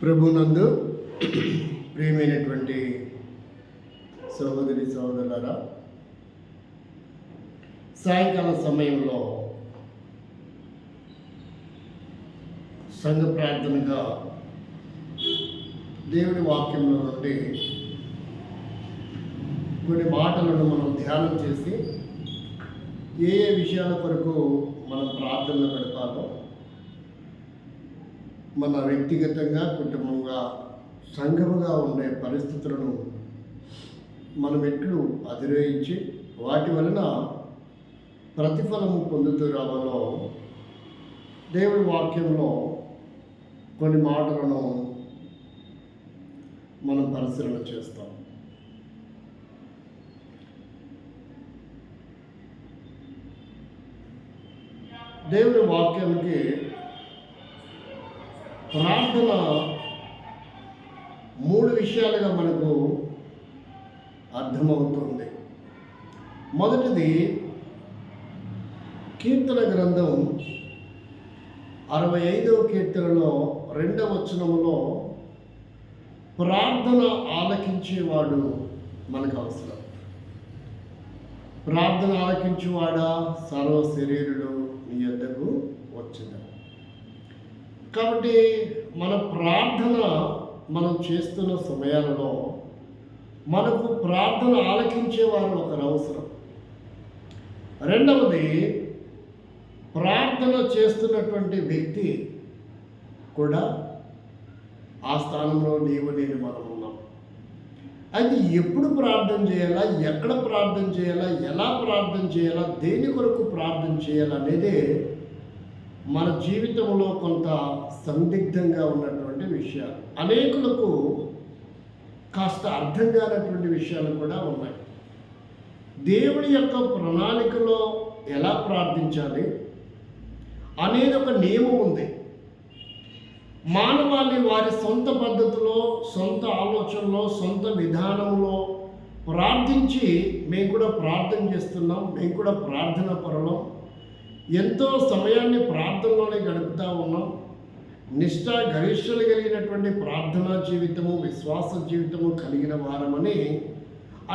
ప్రభునందు ప్రియమైనటువంటి సహోదరి సహోదరులారా, సాయంకాల సమయంలో సంఘ ప్రార్థనగా దేవుని వాక్యంలో నుండి కొన్ని మాటలను మనం ధ్యానం చేసి ఏ ఏ విషయాల కొరకు మనం ప్రార్థనలు పెడతామో, మన వ్యక్తిగతంగా కుటుంబంగా సంఘముగా ఉండే పరిస్థితులను మనం ఎట్లు అధిరోహించి వాటి వలన ప్రతిఫలము పొందుతూ రావాలో దేవుడి వాక్యంలో కొన్ని మాటలను మనం పరిశీలన చేస్తాం. దేవుని వాక్యానికి ప్రార్థన మూడు విషయాలుగా మనకు అర్థమవుతుంది. మొదటిది కీర్తన గ్రంథం 65వ కీర్తనలో 2వ వచనములో ప్రార్థన ఆలకించేవాడు మనకు అవసరం. ప్రార్థన ఆలకించేవాడా సర్వ శరీరుడు నీ యొద్దకు వచ్చింది. కాబట్టి మన ప్రార్థన మనం చేస్తున్న సమయాలలో మనకు ప్రార్థన ఆలకించేవారు ఒకరు అవసరం. రెండవది, ప్రార్థన చేస్తున్నటువంటి వ్యక్తి కూడా ఆ స్థానంలో నీవు నేను మనం ఉన్నాం. అయితే ఎప్పుడు ప్రార్థన చేయాలా, ఎక్కడ ప్రార్థన చేయాలా, ఎలా ప్రార్థన చేయాలా, దేని కొరకు ప్రార్థన చేయాలనేదే మన జీవితంలో కొంత సందిగ్ధంగా ఉన్నటువంటి విషయాలు. అనేకులకు కాస్త అర్థం కానటువంటి విషయాలు కూడా ఉన్నాయి. దేవుని యొక్క ప్రణాళికలో ఎలా ప్రార్థించాలి అనేది ఒక నియమం ఉంది. మానవాళి వారి సొంత పద్ధతిలో, సొంత ఆలోచనలో, సొంత విధానంలో ప్రార్థించి మేము కూడా ప్రార్థన చేస్తున్నాం, మేము కూడా ప్రార్థన పరులం, ఎంతో సమయాన్ని ప్రార్థనలోనే గడుపుతూ ఉన్నాం, నిష్ఠా గరిష్టలు కలిగినటువంటి ప్రార్థనా జీవితము, విశ్వాస జీవితము కలిగిన వారమని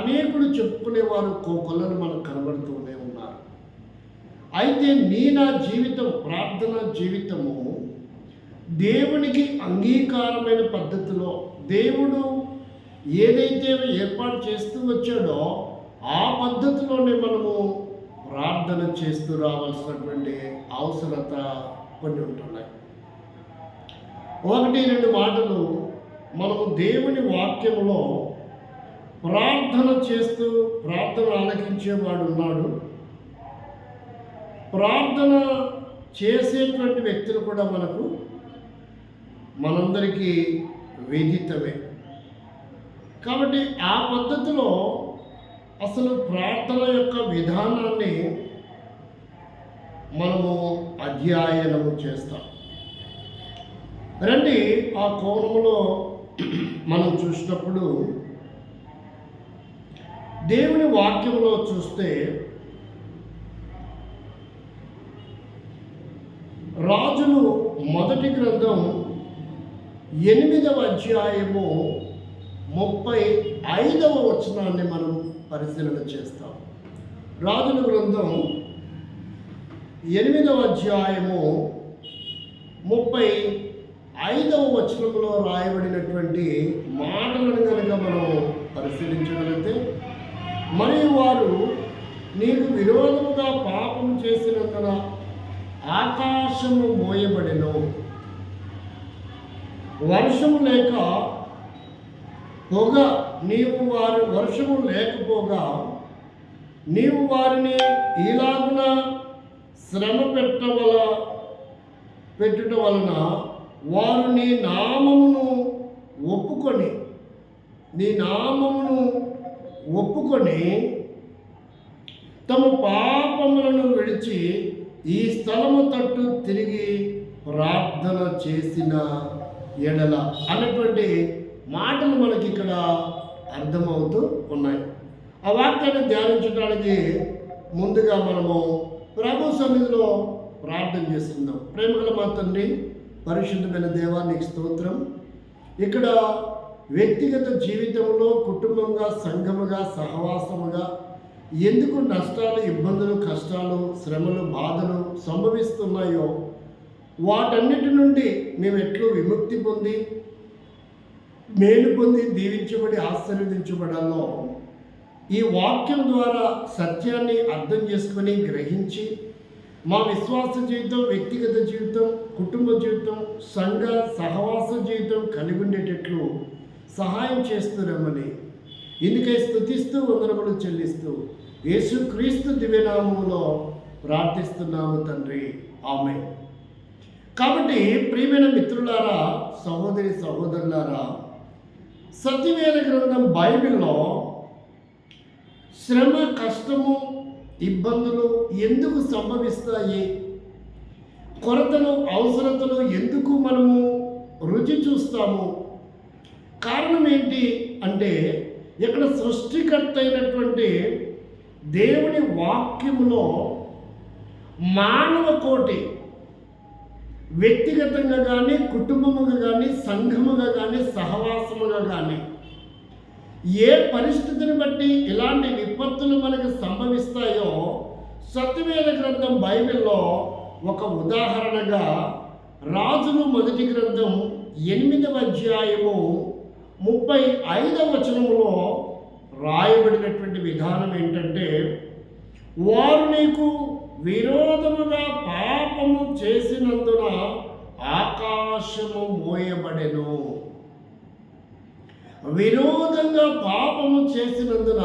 అనేకులు చెప్పుకునేవారు కోకొల్లలు మనకు కనబడుతూనే ఉన్నారు. అయితే నా జీవితం, ప్రార్థనా జీవితము దేవునికి అంగీకారమైన పద్ధతిలో దేవుడు ఏదైతే ఏర్పాటు చేస్తూ వచ్చాడో ఆ పద్ధతిలోనే మనము ప్రార్థన చేస్తూ రావాల్సినటువంటి అవసరత కొన్ని ఉంటున్నాయి. 1-2 మాటలు మనము దేవుని వాక్యంలో ప్రార్థన చేస్తూ ప్రార్థన ఆలకించేవాడు ఉన్నాడు, ప్రార్థన చేసేటువంటి వ్యక్తులు కూడా మనందరికీ విదితమే. కాబట్టి ఆ పద్ధతిలో అసలు ప్రార్థన యొక్క విధానాన్ని మనము అధ్యయనము చేస్తాం. రండి, ఆ కోణంలో మనం చూసినప్పుడు దేవుని వాక్యంలో చూస్తే రాజులు మొదటి గ్రంథం 8వ అధ్యాయము 35వ వచనాన్ని మనం పరిశీలన చేస్తాం. రాజుల గ్రంథం 8వ అధ్యాయము 35వ వచనంలో రాయబడినటువంటి మాటలను కనుక మనం పరిశీలించగలిగితే, మరియు వారు నీకు విరోధముగా పాపం చేసినందున ఆకాశము మోయబడెను, వర్షము లేక పొగ వర్షము లేకపోగా నీవు వారిని ఇలాగున శ్రమ పెట్టుట వలన వారు నీ నామమును ఒప్పుకొని తమ పాపములను విడిచి ఈ స్థలము తట్టు తిరిగి ప్రార్థన చేసిన ఎడల అన్నటువంటి మాటలు మనకి ఇక్కడ అర్థమవుతూ ఉన్నాయి. ఆ వాక్యాన్ని ధ్యానించడానికి ముందుగా మనము ప్రభు సన్నిధిలో ప్రార్థన చేసుకుందాం. ప్రేమగల మా తండ్రి, పరిశుద్ధమైన దేవా, నీకు స్తోత్రం. ఇక్కడ వ్యక్తిగత జీవితంలో, కుటుంబంగా, సంఘముగా, సహవాసముగా ఎందుకు నష్టాలు, ఇబ్బందులు, కష్టాలు, శ్రమలు, బాధలు సంభవిస్తున్నాయో వాటన్నిటి నుండి మేము ఎట్లు విముక్తి పొంది, మేలు పొంది, దీవించబడి, ఆశీర్వదించబడాలో ఈ వాక్యం ద్వారా సత్యాన్ని అర్థం చేసుకొని గ్రహించి మా విశ్వాస జీవితం, వ్యక్తిగత జీవితం, కుటుంబ జీవితం, సంఘ సహవాస జీవితం కలిగి ఉండేటట్లు సహాయం చేస్తున్నామని ఇందుకై స్తుతిస్తూ వందనములు చెల్లిస్తూ యేసుక్రీస్తు దివ్యనామములో ప్రార్థిస్తున్నాము తండ్రి, ఆమేన్. కాబట్టి ప్రియమైన మిత్రులారా, సహోదరి సహోదరులారా, సత్యవేద గ్రంథం బైబిల్లో శ్రమ, కష్టము, ఇబ్బందులు ఎందుకు సంభవిస్తాయి, కొరతలు, అవసరతలు ఎందుకు మనము రుచి చూస్తాము, కారణం ఏంటి అంటే ఇక్కడ సృష్టికర్త అయినటువంటి దేవుని వాక్యములో మానవ కోటి వ్యక్తిగతంగా కానీ, కుటుంబముగా కానీ, సంఘముగా కానీ, సహవాసముగా కానీ ఏ పరిస్థితిని బట్టి ఇలాంటి విపత్తులు మనకు సంభవిస్తాయో సత్యవేద గ్రంథం బైబిల్లో ఒక ఉదాహరణగా రాజులు మొదటి గ్రంథం 8వ అధ్యాయము 35వ వచనములో రాయబడినటువంటి విధానం ఏంటంటే, వారు నీకు విరోధముగా పాపము చేసినందున ఆకాశము మోయబడెను. విరోధంగా పాపము చేసినందున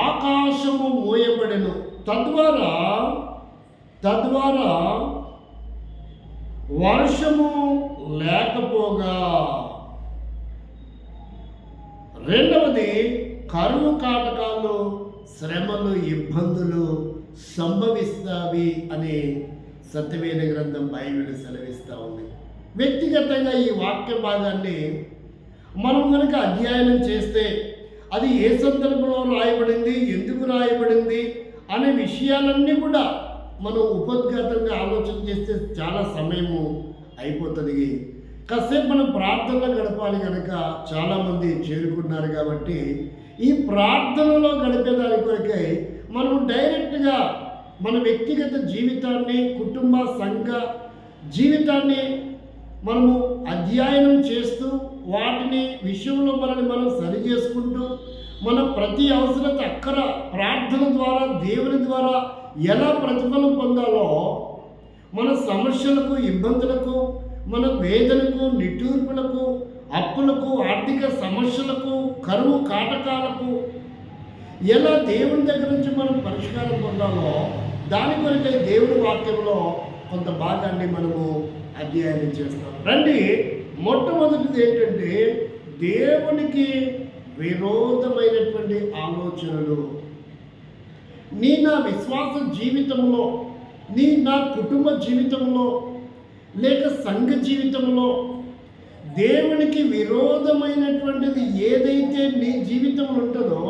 ఆకాశము మోయబడెను. తద్వారా వర్షము లేకపోగా, రెండవది కరువు కాటకాలు, శ్రమలు, ఇబ్బందులు సంభవిస్తావి అని సత్యవేద గ్రంథం బైబిల్ సెలవిస్తూ ఉంది. వ్యక్తిగతంగా ఈ వాక్య భాగాన్ని మనం కనుక అధ్యయనం చేస్తే అది ఏ సందర్భంలో రాయబడింది, ఎందుకు రాయబడింది అనే విషయాలన్నీ కూడా మనం ఉపద్ఘాతంగా ఆలోచన చేస్తే చాలా సమయము అయిపోతుంది. కాసేపు మనం ప్రార్థనలో గడపాలి కనుక చాలామంది చేరుకున్నారు కాబట్టి ఈ ప్రార్థనలో గడిపేదాని కొరకై మనము డైరెక్ట్గా మన వ్యక్తిగత జీవితాన్ని, కుటుంబ సంఘ జీవితాన్ని మనము అధ్యయనం చేస్తూ వాటిని విషయంలో మనల్ని మనం సరి చేసుకుంటూ మన ప్రతి అవసరత అక్కర ప్రార్థన ద్వారా, దేవుని ద్వారా ఎలా ప్రతిఫలం పొందాలో, మన సమస్యలకు, ఇబ్బందులకు, మన వేదనకు, నిట్టూర్పులకు, అప్పులకు, ఆర్థిక సమస్యలకు, కరువు కాటకాలకు ఎలా దేవుని దగ్గర నుంచి మనం పరిష్కారం పొందాలో దాని కొరకై దేవుని వాక్యంలో కొంత భాగాన్ని మనము అధ్యయనం చేస్తాం. రండి, మొట్టమొదటిది ఏంటంటే దేవునికి విరోధమైనటువంటి ఆలోచనలు. నా విశ్వాస జీవితంలో, నా కుటుంబ జీవితంలో లేక సంఘ జీవితంలో దేవునికి విరోధమైనటువంటిది ఏదైతే నీ జీవితంలో ఉంటుందో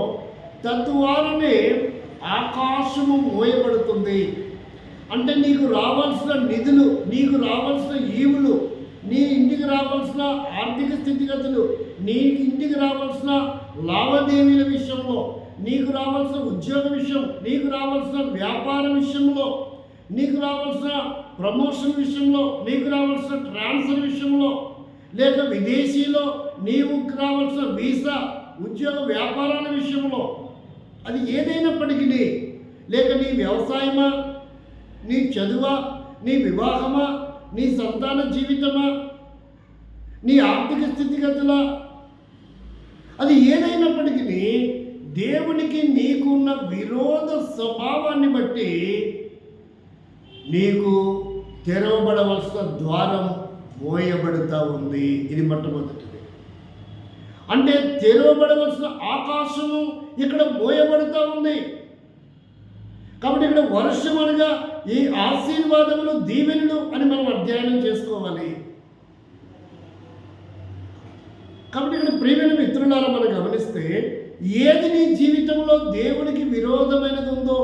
తద్వారానే ఆకాశము మోయబడుతుంది. అంటే నీకు రావాల్సిన నిధులు, నీకు రావాల్సిన ఈవులు, నీ ఇంటికి రావాల్సిన ఆర్థిక స్థితిగతులు, నీ ఇంటికి రావాల్సిన లావాదేవీల విషయంలో, నీకు రావాల్సిన ఉద్యోగ విషయం, నీకు రావాల్సిన వ్యాపార విషయంలో, నీకు రావాల్సిన ప్రమోషన్ విషయంలో, నీకు రావాల్సిన ట్రాన్స్ఫర్ విషయంలో, లేక విదేశీలో నీకు రావాల్సిన వీసా, ఉద్యోగ వ్యాపారాల విషయంలో, అది ఏదైనప్పటికీ, లేక నీ వ్యవసాయమా, నీ చదువా, నీ వివాహమా, నీ సంతాన జీవితమా, నీ ఆర్థిక స్థితిగతులా, అది ఏదైనప్పటికీ దేవునికి నీకున్న విరోధ స్వభావాన్ని బట్టి నీకు తెరవబడవలసిన ద్వారం మోయబడుతూ ఉంది. ఇది మొట్టమొదటిది. అంటే తెరవబడవలసిన ఆకాశము ఇక్కడ మోయబడుతూ ఉంది. కాబట్టి ఇక్కడ వర్షం అనగా ఈ ఆశీర్వాదములు, దీవెనలు అని మనం అధ్యయనం చేసుకోవాలి. కాబట్టి ఇక్కడ ప్రియమైన మిత్రులారా మనం గమనిస్తే ఏది నీ జీవితంలో దేవునికి విరోధమైనది ఉందో,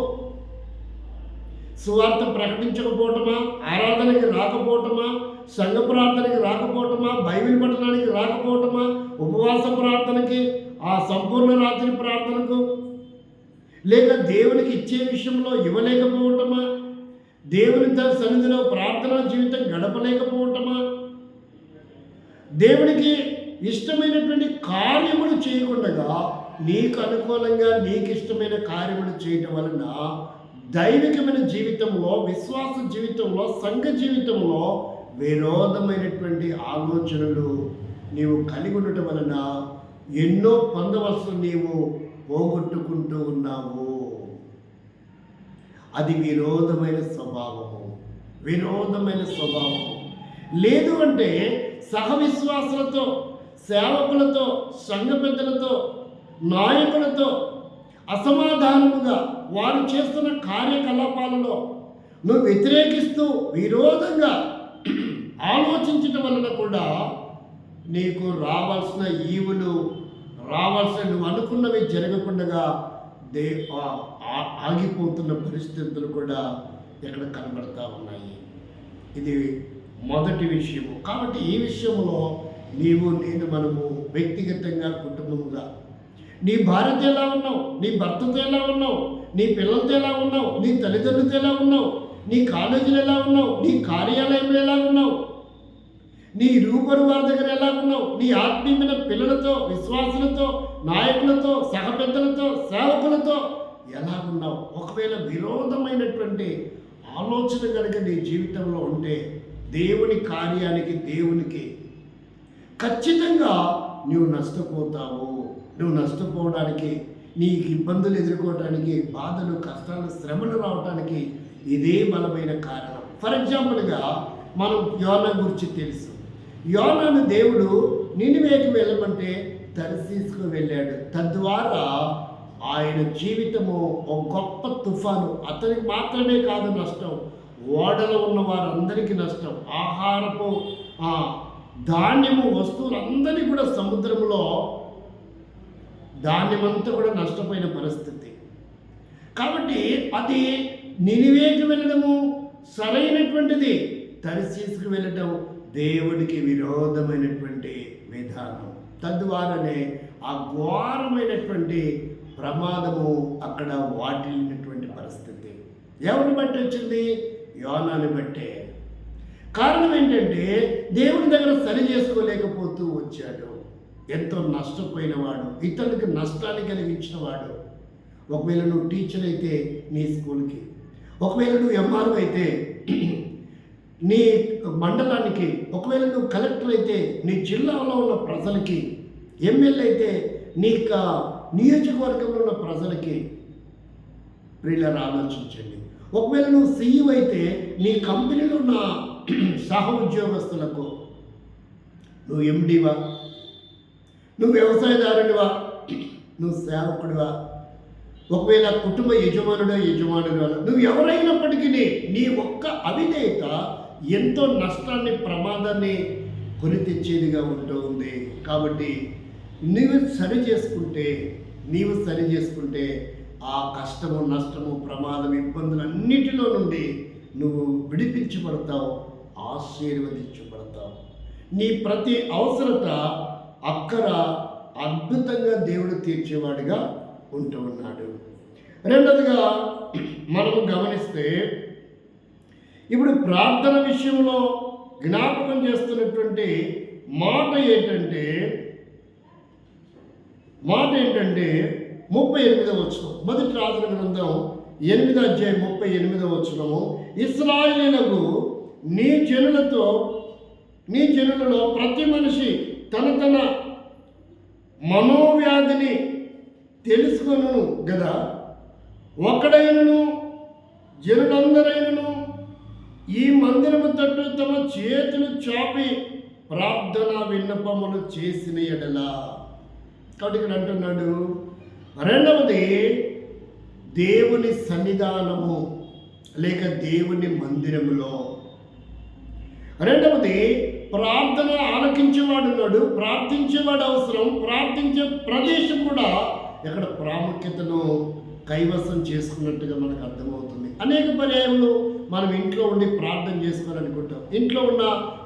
సువార్త ప్రకటించకపోవటమా, ఆరాధనకి రాకపోవటమా, సంఘ ప్రార్థనకి రాకపోవటమా, బైబిల్ పఠనానికి రాకపోవటమా, ఉపవాస ప్రార్థనకి, ఆ సంపూర్ణ రాత్రి ప్రార్థనకు, లేక దేవునికి ఇచ్చే విషయంలో ఇవ్వలేకపోవటమా, దేవుని సన్నిధిలో ప్రార్థనా జీవితం గడపలేకపోవటమా, దేవునికి ఇష్టమైనటువంటి కార్యములు చేయకుండా నీకు అనుకూలంగా నీకు ఇష్టమైన కార్యములు చేయటం వలన దైవికమైన జీవితంలో, విశ్వాస జీవితంలో, సంఘ జీవితంలో విరోధమైనటువంటి ఆలోచనలు నీవు కలిగి ఉండటం వలన ఎన్నో పొందవలసిన నీవు పోగొట్టుకుంటూ ఉన్నావు. అది విరోధమైన స్వభావము. లేదు అంటే సహవిశ్వాసులతో, సేవకులతో, సంఘ పెద్దలతో, నాయకులతో అసమాధానముగా వారు చేస్తున్న కార్యకలాపాలలో నువ్వు వ్యతిరేకిస్తూ విరోధంగా ఆలోచించటం వలన కూడా నీకు రావాల్సిన ఈవులు, రావాల్సిన నువ్వు అనుకున్నవి జరగకుండా ఆగిపోతున్న పరిస్థితులు కూడా ఇక్కడ కనబడతా ఉన్నాయి. ఇది మొదటి విషయము. కాబట్టి ఈ విషయంలో మనము వ్యక్తిగతంగా, కుటుంబంగా, నీ భార్యతో ఎలా ఉన్నావు, నీ భర్తతో ఎలా ఉన్నావు, నీ పిల్లలతో ఎలా ఉన్నావు, నీ తల్లిదండ్రులతో ఎలా ఉన్నావు, నీ కాలేజీలో ఎలా ఉన్నావు, నీ కార్యాలయంలో ఎలా ఉన్నావు, నీ రూపరు వారి దగ్గర ఎలా ఉన్నావు, నీ ఆత్మీయమైన పిల్లలతో, విశ్వాసులతో, నాయకులతో, సహపెద్దలతో, సేవకులతో ఎలా ఉన్నావు. ఒకవేళ విరోధమైనటువంటి ఆలోచన కనుక నీ జీవితంలో ఉంటే దేవుని కార్యానికి, దేవునికి ఖచ్చితంగా నువ్వు నష్టపోతావు. నువ్వు నష్టపోవడానికి, నీకు ఇబ్బందులు ఎదుర్కోవడానికి, బాధలు, కష్టాలు, శ్రమలు రావడానికి ఇదే బలమైన కారణం. ఫర్ ఎగ్జాంపుల్గా మనం యోనా గురించి తెలుసు. యోనాను దేవుడు నినివేకి వెళ్ళమంటే తర్షీసుకు వెళ్ళాడు. తద్వారా ఆయన జీవితము ఒక గొప్ప తుఫాను. అతనికి మాత్రమే కాదు నష్టం, ఓడలో ఉన్న వారందరికీ నష్టం. ఆహారపు ధాన్యము వస్తువులందరినీ కూడా సముద్రంలో ధాన్యమంతా కూడా నష్టపోయిన పరిస్థితి. కాబట్టి అది నినివేకి వెళ్ళడము సరైనటువంటిది, తర్షీసుకు వెళ్ళటం దేవుడికి విరోధమైనటువంటి విధానం. తద్వారానే ఆ ఘోరమైనటువంటి ప్రమాదము అక్కడ వాటిల్లినటువంటి పరిస్థితి ఎవరిని బట్టి వచ్చింది? యోనాని బట్టే. కారణం ఏంటంటే దేవుని దగ్గర సరి చేసుకోలేకపోతూ వచ్చాడు. ఎంతో నష్టపోయినవాడు, ఇతరులకు నష్టాన్ని కలిగించినవాడు. ఒకవేళ నువ్వు టీచర్ అయితే నీ స్కూల్కి, ఒకవేళ నువ్వు ఎంఆర్ఓ అయితే నీ మండలానికి, ఒకవేళ నువ్వు కలెక్టర్ అయితే నీ జిల్లాలో ఉన్న ప్రజలకి, ఎమ్మెల్యే అయితే నీ నియోజకవర్గంలో ఉన్న ప్రజలకి. ప్రియులారా ఆలోచించండి. ఒకవేళ నువ్వు సీఈఓ అయితే నీ కంపెనీలో ఉన్న సహ ఉద్యోగస్తులకు. నువ్వు ఎండివా, నువ్వు వ్యవసాయదారుడివా, నువ్వు సేవకుడివా, ఒకవేళ కుటుంబ యజమానుడివా, నువ్వు ఎవరైనప్పటికీ నీ ఒక్క అవిధేయత ఎంతో నష్టాన్ని, ప్రమాదాన్ని కొని తెచ్చేదిగా ఉంటూ ఉంది. కాబట్టి నీవు సరి చేసుకుంటే ఆ కష్టము, నష్టము, ప్రమాదం, ఇబ్బందులన్నిటిలో నుండి నువ్వు విడిపించబడతావు, ఆశీర్వదించబడతావు. నీ ప్రతి అవసరత, అక్కర అద్భుతంగా దేవుడు తీర్చేవాడిగా ఉంటూ ఉన్నాడు. రెండవదిగా మనము గమనిస్తే ఇప్పుడు ప్రార్థన విషయంలో జ్ఞాపకం చేస్తున్నటువంటి మాట ఏంటంటే 38వ వచనం, మొదటి రాజుల గ్రంథం 8వ అధ్యాయం 38వ వచనము. ఇశ్రాయేలీయులకు నీ జనులలో ప్రతి మనిషి తన మనోవ్యాధిని తెలుసుకొను గదా. ఒకడైనను జనులందరైనను ఈ మందిరము తట్టు తమ చేతులు చాపి ప్రార్థన విన్నపములు చేసిన ఎడల. కాబట్టి ఇక్కడ అంటున్నాడు, రెండవది దేవుని సన్నిధానము లేక దేవుని మందిరములో. రెండవది ప్రార్థన ఆలకించేవాడు ఉన్నాడు, ప్రార్థించేవాడు అవసరం, ప్రార్థించే ప్రదేశం కూడా ఇక్కడ ప్రాముఖ్యతను కైవసం చేసుకున్నట్టుగా మనకు అర్థమవుతుంది. అనేక పర్యాయములు మనం ఇంట్లో ఉండి ప్రార్థన చేసుకోవాలనుకుంటాం. ఇంట్లో ఉన్న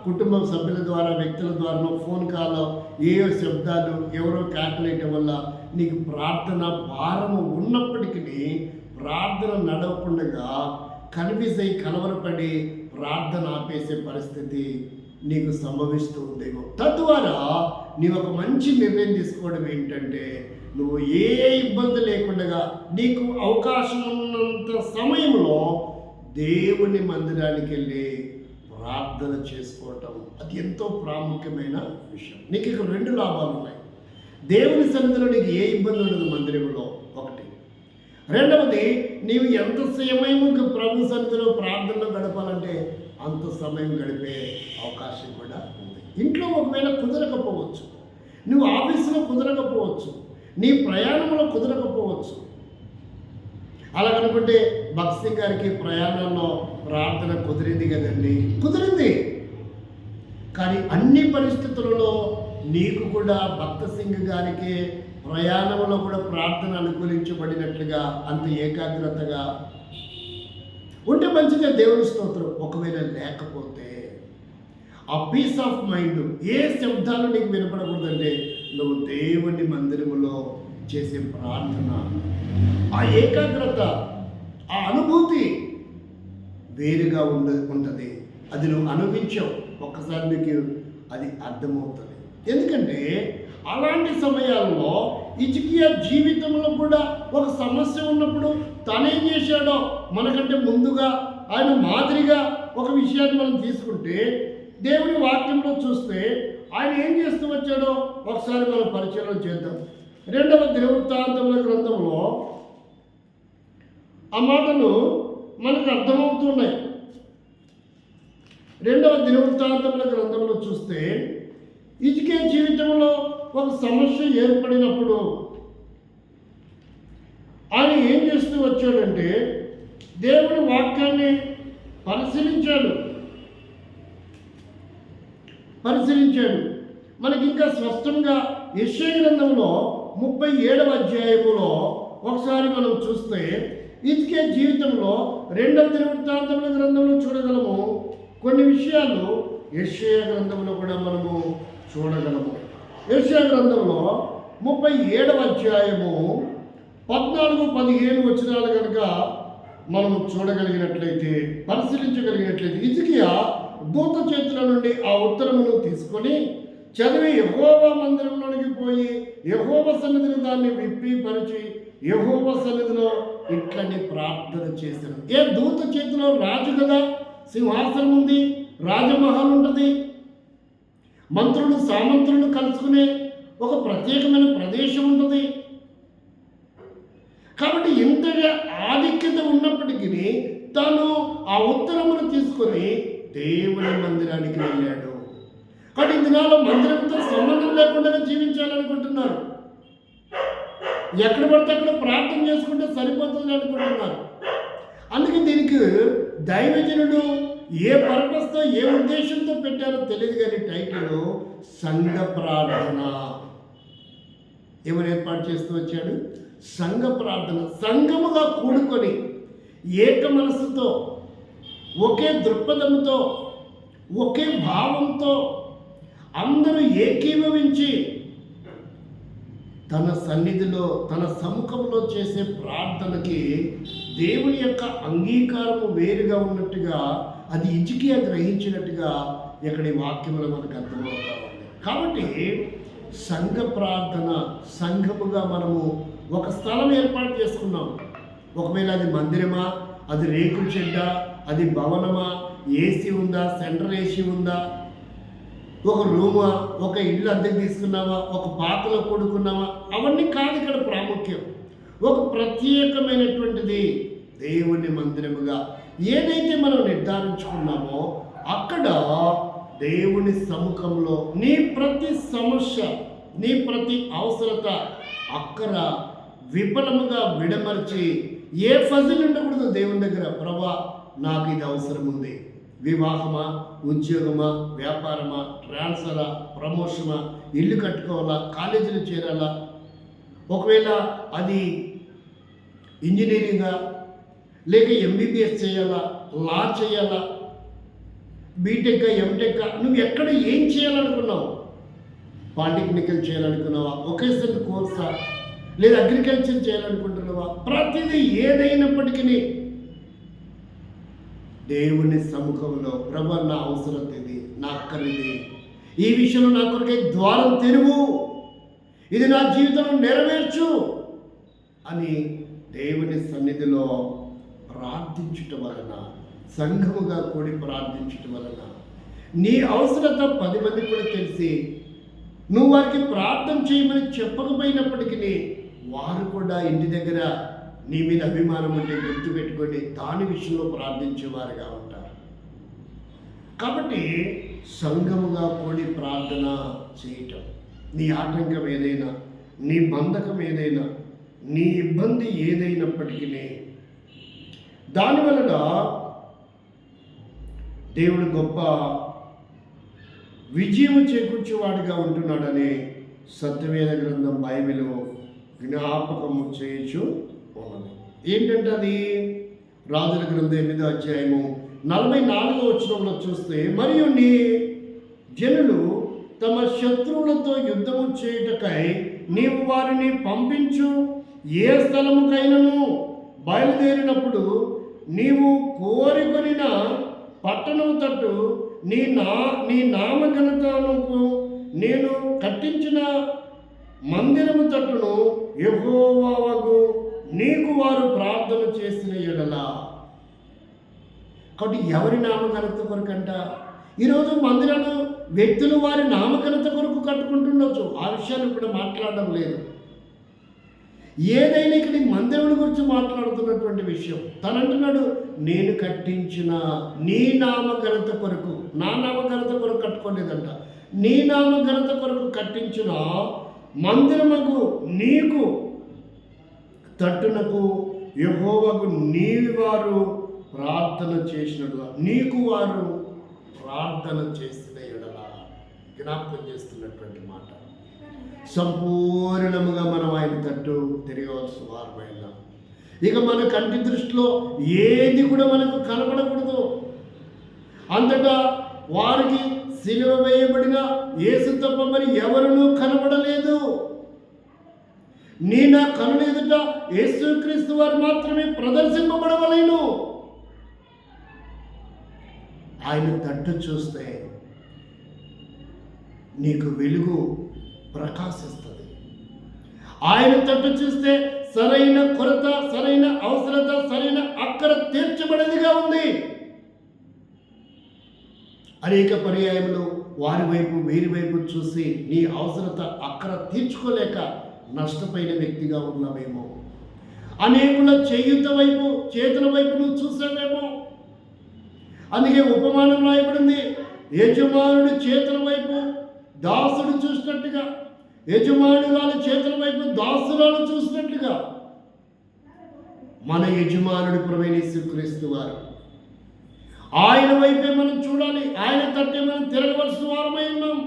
కుటుంబ సభ్యుల ద్వారా, వ్యక్తుల ద్వారా, ఫోన్ కాల్, ఏవో శబ్దాలు, ఎవరో కేకలేయటం వల్ల నీకు ప్రార్థన భారము ఉన్నప్పటికీ ప్రార్థన నడవకుండా కన్ఫ్యూజ్ అయ్యి కలవరపడి ప్రార్థన ఆపేసే పరిస్థితి నీకు సంభవిస్తూ ఉందేమో. తద్వారా నీవు ఒక మంచి నిర్ణయం తీసుకోవడం ఏంటంటే, నువ్వు ఏ ఇబ్బంది లేకుండా నీకు అవకాశం ఉన్నంత సమయంలో దేవుని మందిరానికి వెళ్ళి ప్రార్థన చేసుకోవటం అది ఎంతో ప్రాముఖ్యమైన విషయం. నీకు ఇక్కడ 2 లాభాలు ఉన్నాయి. దేవుని సన్నిధిలో నీకు ఏ ఇబ్బంది ఉండదు మందిరంలో, ఒకటి. రెండవది, నీవు ఎంత సమయం ప్రభు సన్నిధిలో ప్రార్థనలో గడపాలంటే అంత సమయం గడిపే అవకాశం కూడా ఉంది. ఇంట్లో ఒకవేళ కుదరకపోవచ్చు, నువ్వు ఆఫీసులో కుదరకపోవచ్చు, నీ ప్రయాణంలో కుదరకపోవచ్చు. అలాగనుకుంటే భక్త్ సింగ్ గారికి ప్రయాణంలో ప్రార్థన కుదిరింది కదండి, కుదిరింది. కానీ అన్ని పరిస్థితులలో నీకు కూడా భక్త్ సింగ్ గారికి ప్రయాణంలో కూడా ప్రార్థన అనుకూలించబడినట్లుగా అంత ఏకాగ్రతగా ఉంటే మంచిదే, దేవుని స్తోత్రం. ఒకవేళ లేకపోతే ఆ పీస్ ఆఫ్ మైండ్, ఏ శబ్దాలు నీకు వినపడకూడదంటే నువ్వు దేవుని మందిరములో చేసే ప్రార్థన, ఆ ఏకాగ్రత, ఆ అనుభూతి వేరుగా ఉంటుంది. అది నువ్వు అనుభవించావు, ఒక్కసారి నీకు అది అర్థమవుతుంది. ఎందుకంటే అలాంటి సమయాల్లో హిజ్కియా జీవితంలో కూడా ఒక సమస్య ఉన్నప్పుడు తనేం చేశాడో మనకంటే ముందుగా ఆయన మాదిరిగా ఒక విషయాన్ని మనం తీసుకుంటే దేవుని వాక్యంలో చూస్తే ఆయన ఏం చేస్తూ వచ్చాడో ఒకసారి మనం పరిచయం చేద్దాం. 2వ దినవృత్తాంతముల గ్రంథంలో ఆ మాటలు మనకు అర్థమవుతున్నాయి. 2వ దినవృత్తాంతముల గ్రంథంలో చూస్తే హిజ్కియా జీవితంలో ఒక సమస్య ఏర్పడినప్పుడు ఆయన ఏం చేస్తూ వచ్చాడంటే దేవుని వాక్యాన్ని పరిశీలించాడు. మనకి ఇంకా స్పష్టంగా యెషయా గ్రంథంలో 37వ అధ్యాయములో ఒకసారి మనం చూస్తే హిజ్కియా జీవితంలో 2వ దినవృత్తాంతముల గ్రంథంలో చూడగలము. కొన్ని విషయాలు యెషయా గ్రంథంలో కూడా మనము చూడగలము. యెషయా గ్రంథంలో 37వ అధ్యాయము 14-15 వచనాలు కనుక మనము చూడగలిగినట్లయితే, పరిశీలించగలిగినట్లయితే, హిజ్కియా దూత చేతుల నుండి ఆ ఉత్తరమును తీసుకొని చదివి యెహోవా మందిరంలోనికి పోయి యెహోవా సన్నిధిని దాన్ని విప్పి పరిచి యెహోవా సన్నిధిలో ఇట్లని ప్రార్థన చేశాను. ఏ దూత చేతిలో రాజు కదా, సింహాసనం ఉంది, రాజమహల్ ఉంటుంది, మంత్రులు సామంత్రులు కలుసుకునే ఒక ప్రత్యేకమైన ప్రదేశం ఉంటుంది. కాబట్టి ఇంతగా ఆధిక్యత ఉన్నప్పటికీ తాను ఆ ఉత్తరమును తీసుకొని దేవుని మందిరానికి వెళ్ళాడు. కాబట్టి ఈ దినాల్లో మందిరంతో సంబంధం లేకుండా జీవించాలనుకుంటున్నారు. ఎక్కడ పడితే అక్కడ ప్రార్థన చేసుకుంటే సరిపోతుంది అనుకుంటున్నారు. అందుకే దీనికి దైవజనుడు ఏ పర్పస్తో, ఏ ఉద్దేశంతో పెట్టారో తెలియదు కానీ టైటిల్ సంఘ ప్రార్థన. ఎవరు ఏర్పాటు చేస్తూ వచ్చాడు? సంఘ ప్రార్థన. సంఘముగా కూడుకొని ఏక మనసుతో, ఒకే దృక్పథంతో, ఒకే భావంతో అందరూ ఏకీభవించి తన సన్నిధిలో, తన సముఖంలో చేసే ప్రార్థనకి దేవుని యొక్క అంగీకారము వేరుగా ఉన్నట్టుగా అది హిజ్కియా గ్రహించినట్టుగా ఇక్కడ ఈ వాక్యంలో మనకు అర్థమవుతా ఉంది. కాబట్టి సంఘ ప్రార్థన, సంఘముగా మనము ఒక స్థలం ఏర్పాటు చేసుకున్నాం. ఒకవేళ అది మందిరమా, అది రేకుల షెడ్డ, అది భవనమా, ఏసీ ఉందా, సెంట్రల్ ఏసీ ఉందా, ఒక రూమా, ఒక ఇల్లు అద్దెకు తీసుకున్నావా, ఒక పాకలో కూడుకున్నావా, అవన్నీ కాదు ఇక్కడ ప్రాముఖ్యం. ఒక ప్రత్యేకమైనటువంటిది దేవుని మందిరముగా ఏదైతే మనం నిర్ధారించుకున్నామో అక్కడ దేవుని సముఖంలో నీ ప్రతి సమస్య, నీ ప్రతి అవసరత అక్కడ విఫలముగా విడమర్చి ఏ ఫజిల్ ఉండకూడదు దేవుని దగ్గర. ప్రభా, నాకు ఇది అవసరం ఉంది. వివాహమా, ఉద్యోగమా, వ్యాపారమా, ట్రాన్స్ఫరా, ప్రమోషనా, ఇల్లు కట్టుకోవాలా, కాలేజీలో చేరాలా, ఒకవేళ అది ఇంజనీరింగా, లేక ఎంబీబీఎస్ చేయాలా, లా చేయాలా, బీటెక్, ఎంటెక్, నువ్వు ఎక్కడ ఏం చేయాలనుకున్నావు? పాలిటెక్నికల్ చేయాలనుకున్నావా? వొకేషనల్ కోర్సా, లేదా అగ్రికల్చర్ చేయాలనుకుంటున్నావా? ప్రతిదీ ఏదైనప్పటికీ దేవుని సముఖంలో, ప్రభు నా అవసరం ఇది, నా అక్కరిది, ఈ విషయంలో నా కొరకే ద్వారం తెరువు, ఇది నా జీవితంలో నెరవేర్చు అని దేవుని సన్నిధిలో ప్రార్థించటం వలన, సంఘముగా కూడి ప్రార్థించటం వలన నీ అవసరత 10 మందికి కూడా తెలిసి, నువ్వు వారికి ప్రార్థన చేయమని చెప్పకపోయినప్పటికీ వారు కూడా ఇంటి దగ్గర నీ మీద అభిమానం ఉంటే గుర్తుపెట్టుకొని దాని విషయంలో ప్రార్థించేవారుగా ఉంటారు. కాబట్టి సంఘముగా కూడి ప్రార్థన చేయటం, నీ ఆటంకం ఏదైనా, నీ బంధకం ఏదైనా, నీ ఇబ్బంది ఏదైనప్పటికీ దానివలన దేవుడు గొప్ప విజయం చేకూర్చేవాడిగా ఉంటున్నాడని సత్యవేద గ్రంథం బైబిల్ జ్ఞాపకము చేయొచ్చు ఉన్నది. ఏంటంటే అది రాజుల గ్రంథం 8వ అధ్యాయము 44వ వచనంలో చూస్తే, మరియు నీ జనులు తమ శత్రువులతో యుద్ధము చేయుటకై నీవు వారిని పంపించు, ఏ స్థలముకైనను బయలుదేరినప్పుడు నీవు కోరికొనిన పట్టణం తట్టు నీ నామఘనతకు నేను కట్టించిన మందిరము తట్టును యెహోవాకు నీకు వారు ప్రార్థన చేసిన ఎడల. కాబట్టి ఎవరి నామఘనత కొరకంట? ఈరోజు మందిరాలు వ్యక్తులు వారి నామఘనత కొరకు కట్టుకుంటుండొచ్చు, ఆ విషయాన్ని ఇప్పుడు మాట్లాడడం లేదు. ఏదైనా ఇక్కడ మందిరం గురించి మాట్లాడుతున్నటువంటి విషయం, తనంటున్నాడు నేను కట్టించిన నీ నామఘనత కొరకు, నా నామఘనత కొరకు కట్టుకోలేదంట, నీ నామఘనత కొరకు కట్టించిన మందిరముకు నీకు తట్టునకు యెహోవాకు నీ వారు ప్రార్థన చేసినట్లా, నీకు వారు ప్రార్థన చేసిన ఎడల. జ్ఞాపకం చేస్తున్నటువంటి మాట. సంపూర్ణముగా మనం ఆయన తట్టు తిరగవలసిన వారమైన, ఇక మన కంటి దృష్టిలో ఏది కూడా మనకు కనబడకూడదు. అంతటా వారికి సిలువ వేయబడిన యేసు తప్ప మరి ఎవరునూ కనబడలేదు. నీ నా కనుల ఎదుట యేసుక్రీస్తు వారు మాత్రమే ప్రదర్శింపబడవలేను. ఆయన తట్టు చూస్తే నీకు వెలుగు ప్రకాశిస్తుంది. ఆయన తట్టు చూస్తే సరైన కొరత, సరైన అవసరత, సరైన అక్కర తీర్చబడేదిగా ఉంది. అనేక పర్యాయములు వారి వైపు వీరి వైపు చూసి నీ అవసరత అక్కర తీర్చుకోలేక నష్టపోయిన వ్యక్తిగా ఉన్నావేమో. అనేకుల చేయుత వైపు, చేతుల వైపు నువ్వు చూసావేమో. అందుకే ఉపమానం రాయబడింది, యజమానుడి చేతుల వైపు దాసుడు చూసినట్టుగా, యజమానురాలు చేతుల వైపు దాసురాలు చూసినట్టుగా మన యజమానుడి ప్రభువైన యేసుక్రీస్తు వారు, ఆయన వైపే మనం చూడాలి, ఆయన తట్టే మనం తిరగవలసిన వారమై ఉన్నాం.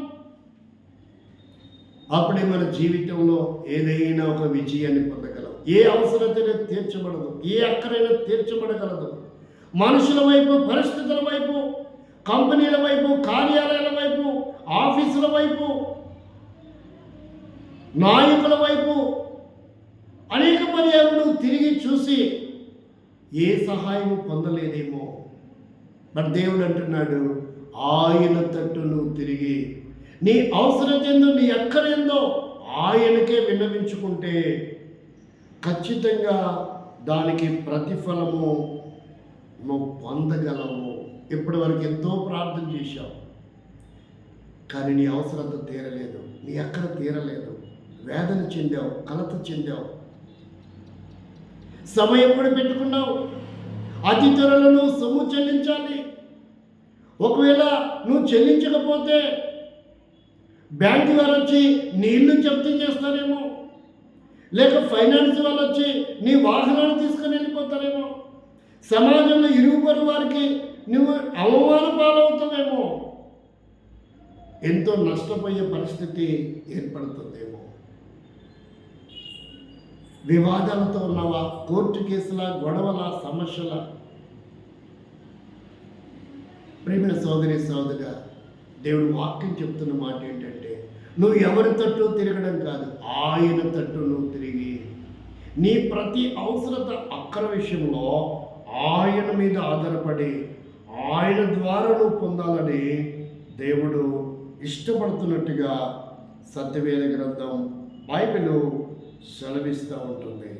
అప్పుడే మన జీవితంలో ఏదైనా ఒక విజయాన్ని పొందగలం. ఏ అవసరతైనా తీర్చబడదు, ఏ అక్కరైనా తీర్చబడగలదు. మనుషుల వైపు, పరిస్థితుల వైపు, కంపెనీల వైపు, కార్యాలయాల వైపు, ఆఫీసుల వైపు, నాయకుల వైపు అనేక పర్యాలు తిరిగి చూసి ఏ సహాయం పొందలేదేమో. మరి దేవుడు అంటున్నాడు, ఆయన తట్టు నువ్వు తిరిగి నీ అవసరం ఏందో, నీ అక్కర ఏందో ఆయనకే విన్నవించుకుంటే ఖచ్చితంగా దానికి ప్రతిఫలము నువ్వు పొందగలవు. ఇప్పటి వరకు ఎంతో ప్రార్థన చేశావు, కానీ నీ అవసరత తీరలేదు, నీ అక్కర తీరలేదు, వేదన చెందావు, కలత చెందావు, సమయం కూడా పెట్టుకున్నావు. అతి త్వరలో నువ్వు సొమ్ము చెల్లించాలి. ఒకవేళ నువ్వు చెల్లించకపోతే బ్యాంకు వారు వచ్చి నీ ఇల్లు జప్తు చేస్తారేమో, లేక ఫైనాన్స్ వాళ్ళు వచ్చి నీ వాహనాలు తీసుకుని వెళ్ళిపోతారేమో, సమాజంలో ఇరుగు పొరుగు వారికి నువ్వు అవమాన పాలవుతావేమో, ఎంతో నష్టపోయే పరిస్థితి ఏర్పడుతుందేమో. వివాదాలతో ఉన్నావా? కోర్టు కేసుల, గొడవల, సమస్యల. ప్రేమైన సోదరుడా, దేవుడు వాక్యం చెప్తున్న మాట ఏంటంటే, నువ్వు ఎవరి తట్టు తిరగడం కాదు, ఆయన తట్టు నువ్వు తిరిగి నీ ప్రతి అవసరత అక్కర విషయంలో ఆయన మీద ఆధారపడి ఆయన ద్వారా నువ్వు పొందాలని దేవుడు ఇష్టపడుతున్నట్టుగా సత్యవేద గ్రంథం బైబిల్ సెలవిస్తూ ఉంటుంది.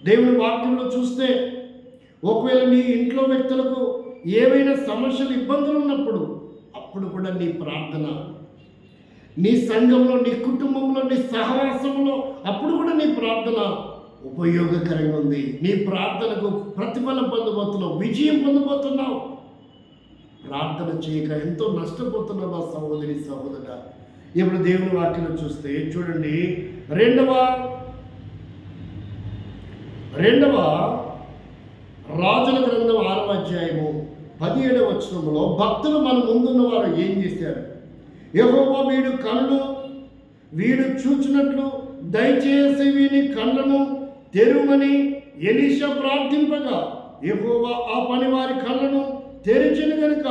దేవుని వాక్యంలో చూస్తే, ఒకవేళ నీ ఇంట్లో వ్యక్తులకు ఏవైనా సమస్యలు, ఇబ్బందులు ఉన్నప్పుడు అప్పుడు కూడా నీ ప్రార్థన, నీ సంఘంలో, నీ కుటుంబంలో, నీ సహవాసంలో అప్పుడు కూడా నీ ప్రార్థన ఉపయోగకరంగా ఉంది. నీ ప్రార్థనకు ప్రతిఫలం పొందబోతున్నావు, విజయం పొందబోతున్నావు. ప్రార్థన చేయక ఎంతో నష్టపోతున్నావు ఆ సహోదరి, సహోదరుడా. ఇప్పుడు దేవుని వాక్యం చూస్తే చూడండి, రెండవ రాజుల గ్రంథం 6వ అధ్యాయము 17వ వచనంలో భక్తులు మన ముందున్న వారు ఏం చేశారు? యెహోవా వీడు కళ్ళు వీడు చూచినట్లు దయచేసి వీని కళ్ళను తెరువమని ఎలీషా ప్రార్థింపగా, యెహోవా ఆ పని వారి కళ్ళను తెరిచిన గనుక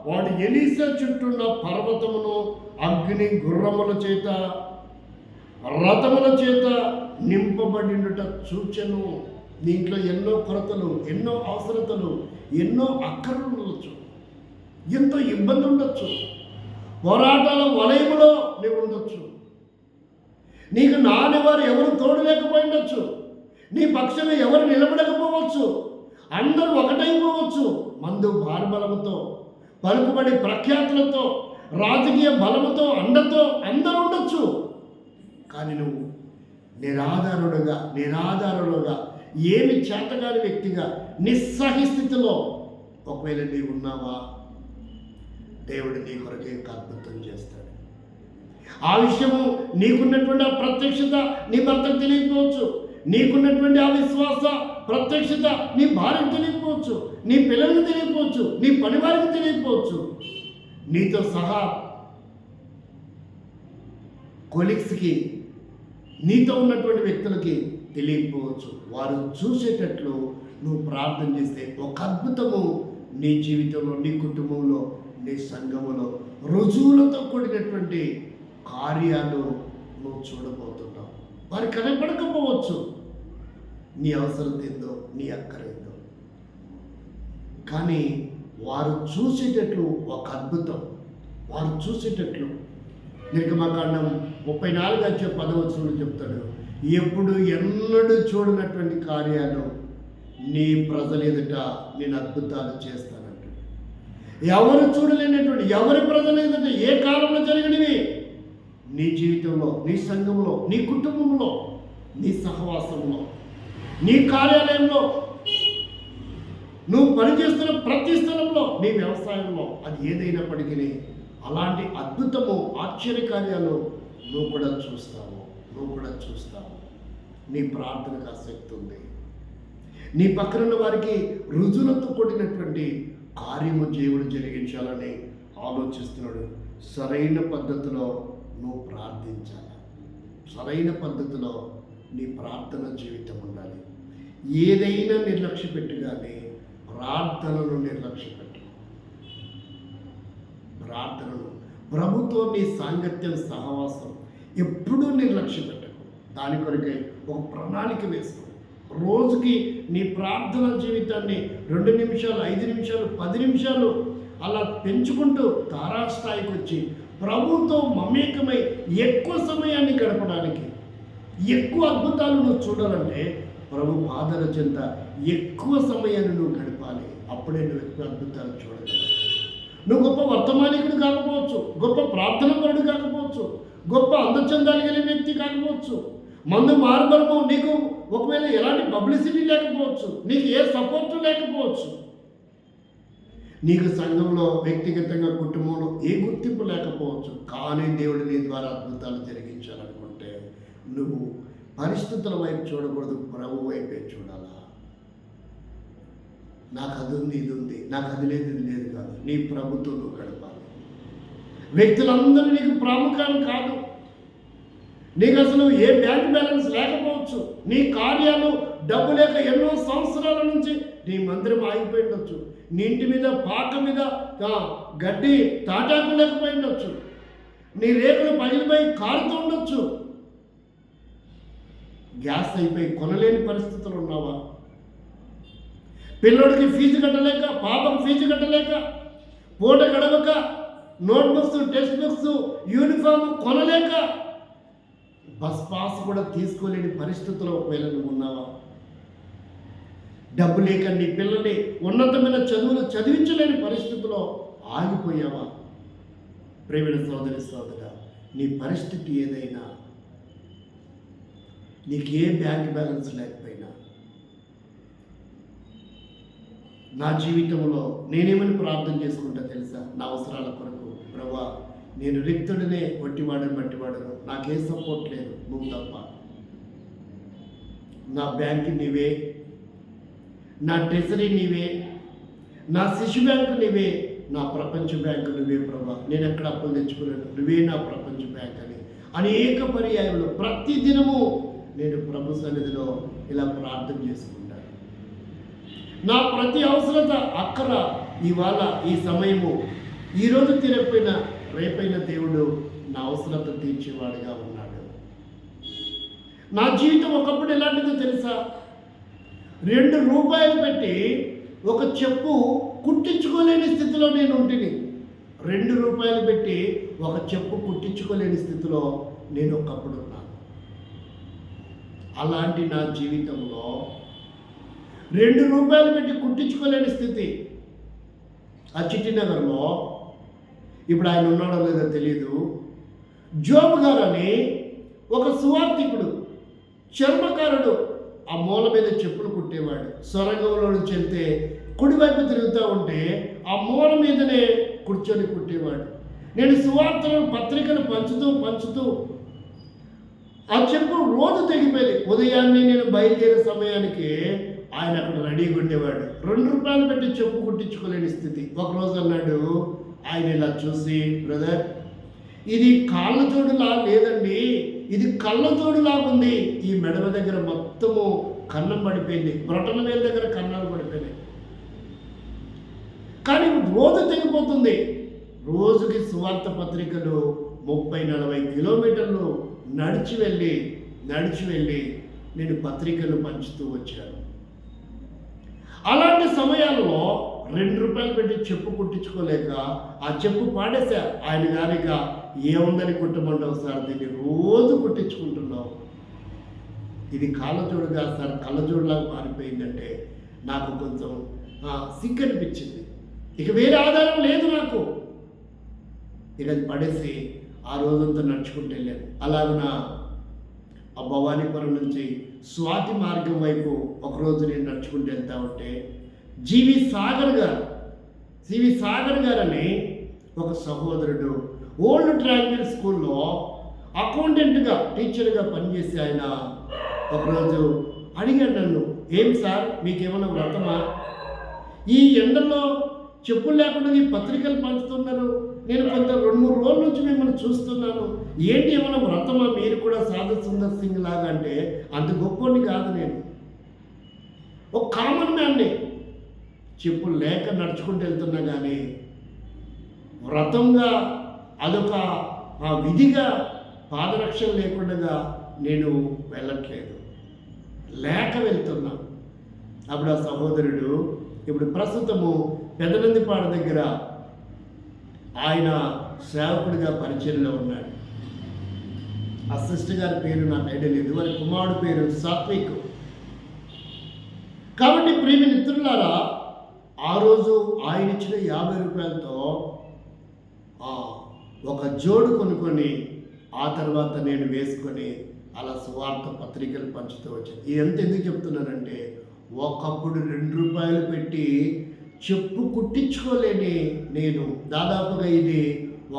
వాడు ఎలీషా చుట్టూన్న పర్వతమును అగ్ని, గుర్రముల చేత, రథముల చేత నింపబడినట చూచెను. దీంట్లో ఎన్నో కొరతలు, ఎన్నో అవసరతలు, ఎన్నో అక్కర్లు ఉండవచ్చు, ఎంతో ఇబ్బంది ఉండొచ్చు, పోరాటాల వలయములో నీవు ఉండొచ్చు. నీకు నానేవారు ఎవరు తోడు లేకపోయిండొచ్చు, నీ పక్షంగా ఎవరు నిలబడకపోవచ్చు, అందరూ ఒకటైపోవచ్చు. మందు బార్బలముతో, పలుకుబడి ప్రఖ్యాతులతో, రాజకీయ బలముతో, అండతో అందరూ ఉండొచ్చు. కానీ నువ్వు నిరాధారుడుగా ఏమి చేతగాని వ్యక్తిగా నిస్సహి స్థితిలో ఒకవేళ నీవు ఉన్నావా, దేవుడు నీ కొరకే అద్భుతం చేస్తాడు. ఆ విషయము నీకున్నటువంటి ఆ ప్రత్యక్షత నీ భర్తకు తెలియకపోవచ్చు, నీకున్నటువంటి ఆ విశ్వాస ప్రత్యక్షత నీ భార్యకు తెలియకపోవచ్చు, నీ పిల్లలకు తెలియకపోవచ్చు, నీ పనివారికి తెలియకపోవచ్చు, నీతో సహా కొలీగ్స్కి, నీతో ఉన్నటువంటి వ్యక్తులకి తెలియకపోవచ్చు. వారు చూసేటట్లు నువ్వు ప్రార్థన చేస్తే ఒక అద్భుతము నీ జీవితంలో, నీ కుటుంబంలో, నీ సంఘములో రుజువులతో కూడినటువంటి కార్యాలు నువ్వు చూడబోతున్నావు. వారు కనపడకపోవచ్చు నీ అవసరం ఏందో, నీ అక్కరేందో, కానీ వారు చూసేటట్లు ఒక అద్భుతం, వారు చూసేటట్లు. నిర్గమకాండం 34:10 చెప్తాడు, ఎప్పుడు ఎన్నడూ చూడనటువంటి కార్యాలు నీ ప్రజల ఎదుట నేను అద్భుతాలు చేస్తానంట. ఎవరు చూడలేనటువంటి, ఎవరి ప్రజల ఎదుట ఏ కాలంలో జరిగినవి నీ జీవితంలో, నీ సంఘంలో, నీ కుటుంబంలో, నీ సహవాసంలో, నీ కార్యాలయంలో, నువ్వు పనిచేస్తున్న ప్రతి స్థలంలో, నీ వ్యవసాయంలో, అది ఏదైనప్పటికీ అలాంటి అద్భుతము, ఆశ్చర్యకార్యాలు నువ్వు కూడా చూస్తావు. నీ ప్రార్థనకు ఆసక్తి ఉంది. నీ పక్కనున్న వారికి రుజువులతో కూడినటువంటి కార్యము దేవుడు జరిగించాలని ఆలోచిస్తున్నాడు. సరైన పద్ధతిలో నువ్వు ప్రార్థించాలి. సరైన పద్ధతిలో నీ ప్రార్థన జీవితం ఉండాలి. ఏదైనా నిర్లక్ష్య పెట్టుగానే ప్రార్థనను నిర్లక్ష్య పెట్టు. ప్రార్థనను, ప్రభుతో నీ సాంగత్యం, సహవాసం ఎప్పుడూ నిర్లక్ష్య పెట్టకు. దాని కొరకే ఒక ప్రణాళిక వేసుకో. రోజుకి నీ ప్రార్థన జీవితాన్ని 2 నిమిషాలు, 5 నిమిషాలు, 10 నిమిషాలు అలా పెంచుకుంటూ తారాస్థాయికి వచ్చి ప్రభుతో మమేకమై ఎక్కువ సమయాన్ని గడపడానికి, ఎక్కువ అద్భుతాలు నువ్వు చూడాలంటే ప్రభు పాదాల చెంత ఎక్కువ సమయాన్ని నువ్వు గడపాలి. అప్పుడే నువ్వు ఎక్కువ అద్భుతాలు చూడగలవు. నువ్వు గొప్ప వర్తమానికుడు కాకపోవచ్చు, గొప్ప ప్రార్థనపరుడు కాకపోవచ్చు, గొప్ప అందచందాలు కలిగిన వ్యక్తి కాకపోవచ్చు, మందు మార్బలము నీకు ఒకవేళ ఎలాంటి పబ్లిసిటీ లేకపోవచ్చు, నీకు ఏ సపోర్టు లేకపోవచ్చు, నీకు సంఘంలో, వ్యక్తిగతంగా, కుటుంబంలో ఏ గుర్తింపు లేకపోవచ్చు. కానీ దేవుడు నీ ద్వారా అద్భుతాలు జరిగించాలనుకుంటే నువ్వు పరిస్థితుల వైపు చూడకూడదు, ప్రభు వైపే చూడాలా. నాకు అది ఉంది, ఇది ఉంది, నాకు అది లేదు, ఇది లేదు కాదు. నీ ప్రభుతో నువ్వు గడపాలి. వ్యక్తులందరూ నీకు ప్రాముఖ్యం కాదు. నీకు అసలు ఏ బ్యాంక్ బ్యాలెన్స్ లేకపోవచ్చు, నీ కార్యాలు డబ్బు లేక ఎన్నో సంవత్సరాల నుంచి నీ మందిరం ఆగిపోయిండొచ్చు, నీ ఇంటి మీద పాక మీద గడ్డి తాటాకు లేకపోయిండొచ్చు, నీ రేకులు పగిలిపోయి కారుతూ ఉండొచ్చు, గ్యాస్ అయిపోయి కొనలేని పరిస్థితులు ఉన్నావా, పిల్లోడికి ఫీజు కట్టలేక, పాపకు ఫీజు కట్టలేక, పూట గడవక, నోట్బుక్స్, టెక్స్ట్ బుక్స్, యూనిఫామ్ కొనలేక, బస్ పాస్ కూడా తీసుకోలేని పరిస్థితుల్లో ఒకవేళ నువ్వు ఉన్నావా, డబ్బు లేక నీ పిల్లల్ని ఉన్నతమైన చదువులు చదివించలేని పరిస్థితిలో ఆగిపోయావా? ప్రేమైన సోదరి సోదరా, నీ పరిస్థితి ఏదైనా, నీకు ఏ బ్యాంక్ బ్యాలెన్స్ లేకపోయినా, నా జీవితంలో నేనేమని ప్రార్థన చేసుకుంటా తెలుసా? నా అవసరాల కొరకు, ప్రభువా నేను రిక్తుడినే, మట్టివాడను, నాకే సపోర్ట్ లేదు, నువ్వు తప్ప. నా బ్యాంక్ నీవే, నా ట్రెజరీ నీవే, నా శిశు బ్యాంకు నీవే, నా ప్రపంచ బ్యాంకు నువ్వే ప్రభువా. నేను ఎక్కడ అప్పులు తెచ్చుకోలేను, నువ్వే నా ప్రపంచ బ్యాంక్ అని అనేక పర్యాయంలో ప్రతిదినము నేను ప్రభు సన్నిధిలో ఇలా ప్రార్థన చేసుకుంటాను. నా ప్రతి అవసరత, అక్కర, ఇవాళ ఈ సమయము, ఈరోజు తీరకపోయిన రేపైన దేవుడు నా అవసరత తీర్చేవాడుగా ఉన్నాడు. నా జీవితం ఒకప్పుడు ఎలాంటిదో తెలుసా? 2 రూపాయలు పెట్టి ఒక చెప్పు కుట్టించుకోలేని స్థితిలో నేను ఉంటుంది. 2 రూపాయలు పెట్టి ఒక చెప్పు కుట్టించుకోలేని స్థితిలో నేను ఒకప్పుడు ఉన్నాను. అలాంటి నా జీవితంలో 2 రూపాయలు పెట్టి కుట్టించుకోలేని స్థితి. ఆ చిట్టినగర్లో, ఇప్పుడు ఆయన ఉన్నాడో లేదో తెలియదు, జోబు గారు అని ఒక సువార్థికుడు, చర్మకారుడు, ఆ మూల మీద చెప్పులు కుట్టేవాడు. సొరంగంలో నుంచి వెళ్తే కుడివైపు తిరుగుతూ ఉంటే ఆ మూల మీదనే కూర్చొని కుట్టేవాడు. నేను సువార్తలను, పత్రికలు పంచుతూ ఆ చెప్పు రోజు తెగిపోయింది. ఉదయాన్నే నేను బయలుదేరే సమయానికి ఆయన అక్కడ రెడీగా ఉండేవాడు. 2 రూపాయలు పెట్టి చెప్పు కుట్టించుకోలేని స్థితి. ఒకరోజు అన్నాడు, ఆయన ఇలా చూసి, బ్రదర్ ఇది కాళ్ళ జోడులా లేదండి, ఇది కళ్ళ జోడులాగుంది. ఈ మెడవ దగ్గర మొత్తము కన్నం పడిపోయింది, బ్రొటన వేల దగ్గర కన్నాలు పడిపోయినాయి, కానీ రోజు తెగిపోతుంది. రోజుకి సువార్త పత్రికలు 30-40 కిలోమీటర్లు నడిచి వెళ్ళి నేను పత్రికలు పంచుతూ వచ్చాను. అలాంటి సమయాల్లో 2 రూపాయలు పెట్టి చెప్పు కుట్టించుకోలేక ఆ చెప్పు పాడేశా. ఆయన గారిక ఏముందని కుట్టమంటావు సార్, దీన్ని రోజు కుట్టించుకుంటున్నావు, ఇది కాళ్ళజోడు కాదు సార్, కళ్ళజోడులాగా మారిపోయిందంటే నాకు కొంచెం సిగ్గు అనిపించింది. ఇక వేరే ఆధారం లేదు నాకు. ఇక అది పడేసి ఆ రోజంతా నడుచుకుంటూ వెళ్ళాను. అలాగన ఆ భవానీపురం నుంచి స్వాతి మార్గం వైపు ఒకరోజు నేను నడుచుకుంటూ వెళ్తా ఉంటే జీవి సాగర్ గారని ఒక సహోదరుడు ఓల్డ్ ట్రాంగిల్ స్కూల్లో అకౌంటెంట్గా, టీచర్గా పనిచేసి ఆయన ఒకరోజు అడిగాడు నన్ను, ఏం సార్ మీకేమైనా వ్రతమా? ఈ ఎండలో చెప్పులు లేకుండా ఈ పత్రికలు పంచుతున్నారు, నేను కొంత 2-3 రోజుల నుంచి మిమ్మల్ని చూస్తున్నాను, ఏంటి ఏమైనా వ్రతమా? మీరు కూడా సాధు సుందర్ సింగ్ లాగా. అంటే అంత గొప్పని కాదు, నేను ఒక కామన్ మ్యాన్ని, చెప్పులు లేక నడుచుకుంటూ వెళ్తున్నా, కానీ వ్రతంగా అదొక విధిగా పాదరక్షణ లేకుండా నేను వెళ్ళట్లేదు, లేక వెళ్తున్నా. అప్పుడు ఆ సహోదరుడు ఇప్పుడు ప్రస్తుతము పెదనందిపాడు దగ్గర ఆయన సేవకుడిగా పరిచయంలో ఉన్నాడు. ఆ సిస్టర్ గారి పేరు నాకు ఐడియా లేదు, వారి కుమారుడు పేరు సాత్విక్. కాబట్టి ప్రేమ మిత్రులారా, ఆ రోజు ఆయన ఇచ్చిన 50 రూపాయలతో ఒక జోడు కొనుక్కొని ఆ తర్వాత నేను వేసుకొని అలా సువార్త పత్రికలు పంచుతూ వచ్చాను. ఇదంతా ఎందుకు చెప్తున్నానంటే, ఒకప్పుడు 2 రూపాయలు పెట్టి చెప్పు కుట్టించుకోలేని నేను, దాదాపుగా ఇది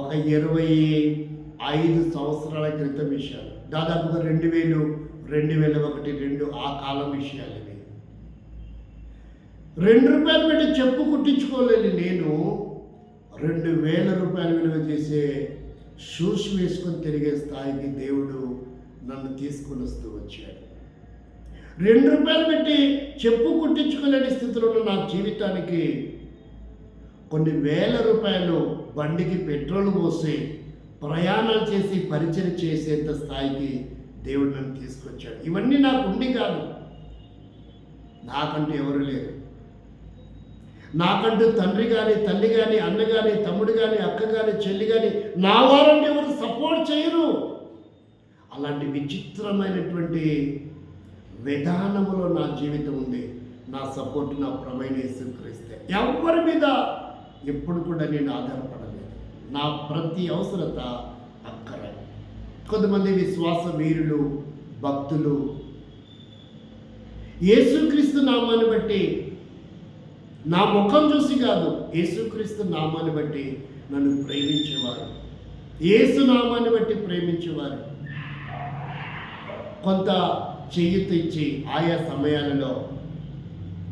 ఒక 25 సంవత్సరాల క్రితం విషయాలు, దాదాపుగా 2000, 2001, 2002 ఆ కాలం విషయాలు ఇవి. 2 రూపాయలు పెట్టి చెప్పు కుట్టించుకోలేని నేను 2000 రూపాయలు విలువ చేసే షూస్ వేసుకొని తిరిగే స్థాయికి దేవుడు నన్ను తీసుకొని వస్తూ వచ్చాడు. 2 రూపాయలు పెట్టి చెప్పు కుట్టించుకోలేని స్థితిలో ఉన్న నా జీవితానికి కొన్ని వేల రూపాయలు బండికి పెట్రోల్ పోసి ప్రయాణాలు చేసి పరిచయం చేసేంత స్థాయికి దేవుడు నన్ను తీసుకొచ్చాడు. ఇవన్నీ నాకు ఉండి కాదు, నాకంటూ ఎవరు లేరు. నాకంటూ తండ్రి కానీ, తల్లి కానీ, అన్న కానీ, తమ్ముడు కానీ, అక్క కానీ, చెల్లి కానీ, నా వారంటే ఎవరు సపోర్ట్ చేయరు. అలాంటి విచిత్రమైనటువంటి విధానములో నా జీవితం ఉంది. నా సపోర్ట్ నా ప్రభువైన యేసుక్రీస్తే. ఎవరి మీద ఎప్పుడు కూడా నేను ఆధారపడలేదు. నా ప్రతి అవసరత అక్కర. కొంతమంది విశ్వాస వీరులు, భక్తులు యేసుక్రీస్తు నామాన్ని బట్టి, నా ముఖం చూసి కాదు, యేసుక్రీస్తు నామాన్ని బట్టి నన్ను ప్రేమించేవారు, యేసు నామాన్ని బట్టి ప్రేమించేవారు. కొంత చేయూత ఇచ్చి ఆయా సమయాలలో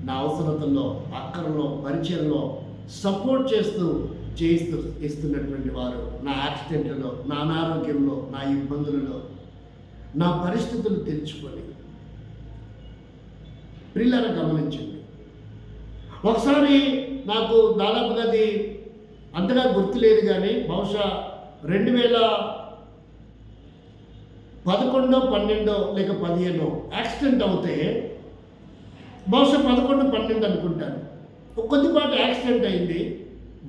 నా అవసరతల్లో, అక్కరలో, పరిచయంలో సపోర్ట్ చేస్తూ ఇస్తున్నటువంటి వారు నా యాక్సిడెంట్లో, నా అనారోగ్యంలో, నా ఇబ్బందులలో, నా పరిస్థితులు తెలుసుకొని ప్రియులారా గమనించండి. ఒకసారి నాకు దాదాపుగా అది అంతగా గుర్తులేదు కానీ బహుశా 2011, 12 లేక 15 యాక్సిడెంట్ అవుతే, బహుశా 11, 12 అనుకుంటాను. కొద్దిపాటి యాక్సిడెంట్ అయింది.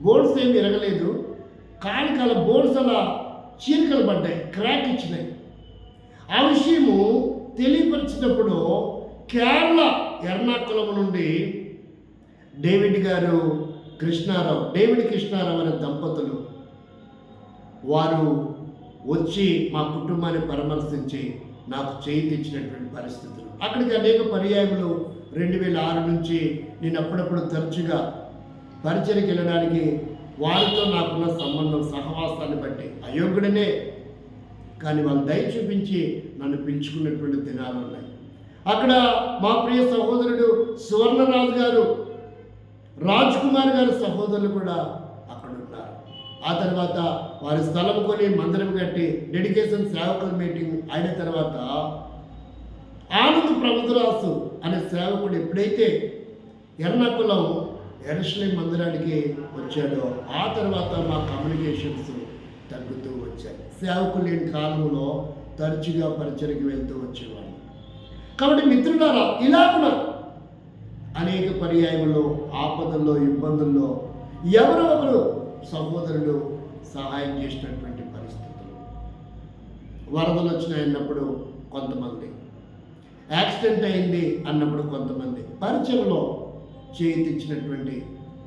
బోన్స్ ఏమి ఎరగలేదు. కాలికి అలా బోన్స్ అలా చీలికలు పడ్డాయి, క్రాక్ ఇచ్చినాయి. ఆ విషయము తెలియపరిచినప్పుడు కేరళ ఎర్నాకుళం నుండి డేవిడ్ కృష్ణారావు అనే దంపతులు వారు వచ్చి మా కుటుంబాన్ని పరామర్శించి నాకు చేయిచ్చినటువంటి పరిస్థితులు. అక్కడికి అనేక పర్యాయములు 2006 నుంచి నేను అప్పుడప్పుడు తరచుగా పరిచయకి వెళ్ళడానికి వారితో నాకున్న సంబంధం, సహవాసాన్ని బట్టి అయోగ్యుడనే కానీ వాళ్ళు దయ చూపించి నన్ను పిలుచుకున్నటువంటి దినాలు ఉన్నాయి. అక్కడ మా ప్రియ సహోదరుడు సువర్ణరాజు గారు, రాజ్ కుమార్ గారి సహోదరులు కూడా అక్కడ ఉన్నారు. ఆ తర్వాత వారి స్థలం కొని మందిరం కట్టి డెడికేషన్ సేవకుల మీటింగ్ అయిన తర్వాత ఆనంద్ ప్రభురాసు అనే సేవకుడు ఎప్పుడైతే ఎర్నాకుళం యెరూషలేం మందిరానికి వచ్చాడో ఆ తర్వాత మా కమ్యూనికేషన్స్ తగ్గుతూ వచ్చాయి. సేవకులు లేని కాలంలో తరచుగా పరిచయకి వెళ్తూ వచ్చేవాడు. కాబట్టి మిత్రులారా, ఇలాగున అనేక పర్యాయముల్లో, ఆపదల్లో, ఇబ్బందుల్లో ఎవరో ఒకరు సహోదరులు సహాయం చేసినటువంటి పరిస్థితులు. వరదలు వచ్చినాయన్నప్పుడు కొంతమంది, యాక్సిడెంట్ అయింది అన్నప్పుడు కొంతమంది పరిచయంలో చేయించినటువంటి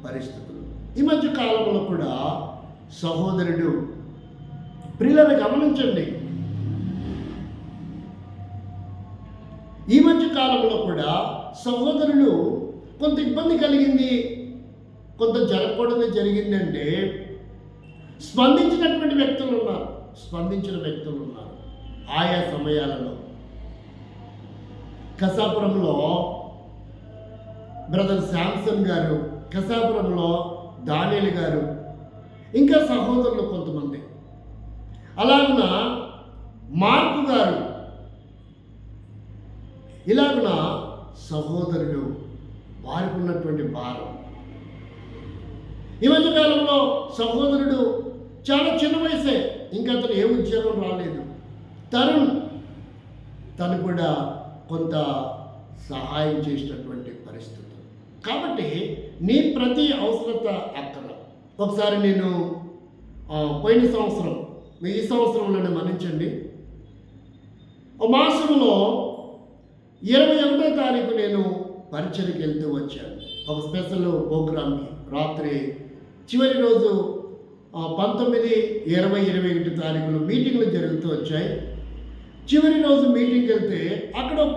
పరిస్థితులు. ఈ మధ్య కాలంలో కూడా సహోదరుడు, ప్రియులను గమనించండి, ఈ మధ్య కాలంలో కూడా సహోదరులు కొంత ఇబ్బంది కలిగింది, కొంత జరగకూడదు జరిగిందంటే స్పందించిన వ్యక్తులు ఉన్నారు. ఆయా సమయాలలో కసాపురంలో బ్రదర్ శాంసన్ గారు, కసాపురంలో దానియేలు గారు, ఇంకా సహోదరులు కొంతమంది, అలాగున మార్కు గారు, ఇలాగున సహోదరులు వారికి ఉన్నటువంటి భారం. ఈ మధ్యకాలంలో సహోదరుడు చాలా చిన్న వయసే, ఇంకా అతను ఏ ఉద్యోగం రాలేదు, తరుణ్, తను కూడా కొంత సహాయం చేసినటువంటి పరిస్థితులు. కాబట్టి నీ ప్రతి అవసరత అక్కడ. ఒకసారి నేను పోయిన సంవత్సరం, ఈ సంవత్సరంలోనే మన్నించండి, మాసంలో 21వ తారీఖు నేను పరిచయకి వెళ్తూ వచ్చాను. ఒక స్పెషల్ ప్రోగ్రామ్కి రాత్రి చివరి రోజు 19, 20, 21 తారీఖులు మీటింగ్లు జరుగుతూ వచ్చాయి. చివరి రోజు మీటింగ్కి వెళ్తే అక్కడ ఒక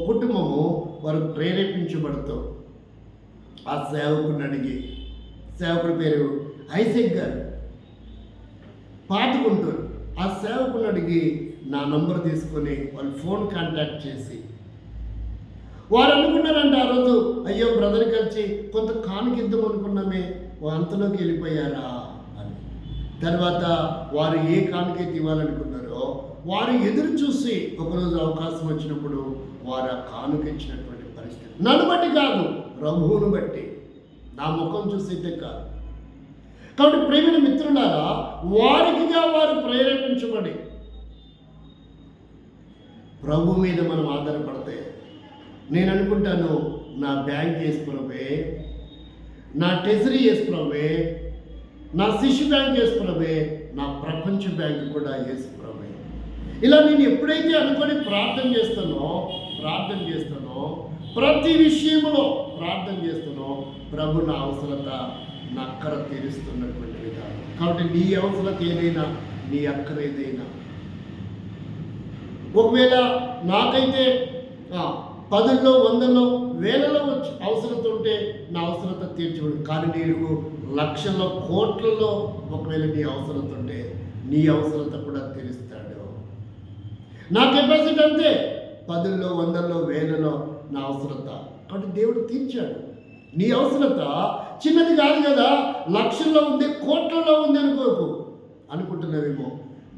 కుటుంబము వారు ప్రేరేపించబడుతూ ఆ సేవకుడిని అడిగి, సేవకుడి పేరు ఐజక్ గారు, పాటుకుంటారు. ఆ సేవకుని అడిగి నా నంబర్ తీసుకొని వాళ్ళు ఫోన్ కాంటాక్ట్ చేసి, వారు అనుకున్నారంటే ఆ రోజు, అయ్యో బ్రదర్ కలిసి కొంత కానుకిద్దాం అనుకున్నామే, అంతలోకి వెళ్ళిపోయారా అని. తర్వాత వారు ఏ కానుకైతే ఇవ్వాలనుకున్నారో వారు ఎదురు చూసి ఒకరోజు అవకాశం వచ్చినప్పుడు వారు ఆ కానుక ఇచ్చినటువంటి పరిస్థితి. నన్ను బట్టి కాదు, ప్రభువును బట్టి, నా ముఖం చూసైతే కాదు. కాబట్టి ప్రేమైన మిత్రులారా, వారికిగా వారు ప్రేరేపించబడి ప్రభు మీద మనం ఆధారపడితే, నేను అనుకుంటాను నా బ్యాంక్ యేసు ప్రభువే, నా ట్రెజరీ యేసు ప్రభువే, నా శిశు బ్యాంక్ యేసు ప్రభువే, నా ప్రపంచ బ్యాంక్ కూడా యేసు ప్రభువే. ఇలా నేను ఎప్పుడైతే అనుకొని ప్రార్థన చేస్తానో ప్రతి విషయంలో ప్రార్థన చేస్తానో ప్రభు నా అవసరత, నా అక్కర తీరుస్తున్నటువంటి విధానం. కాబట్టి నీ అవసరత ఏదైనా, నీ అక్కర ఏదైనా, ఒకవేళ నాకైతే 10లో 100లో 1000లో అవసరత ఉంటే నా అవసరత తీర్చబడు. కానీ నీకు లక్షల్లో కోట్లలో ఒకవేళ నీ అవసరత ఉంటే నీ అవసరత కూడా తీరుస్తాడు. నా కెపాసిటీ అంతే, 10లో 100లో 1000లో నా అవసరత. కాబట్టి దేవుడు తీర్చాడు. నీ అవసరత చిన్నది కాదు కదా, లక్షల్లో ఉంది, కోట్లలో ఉంది అనుకుంటున్నావేమో.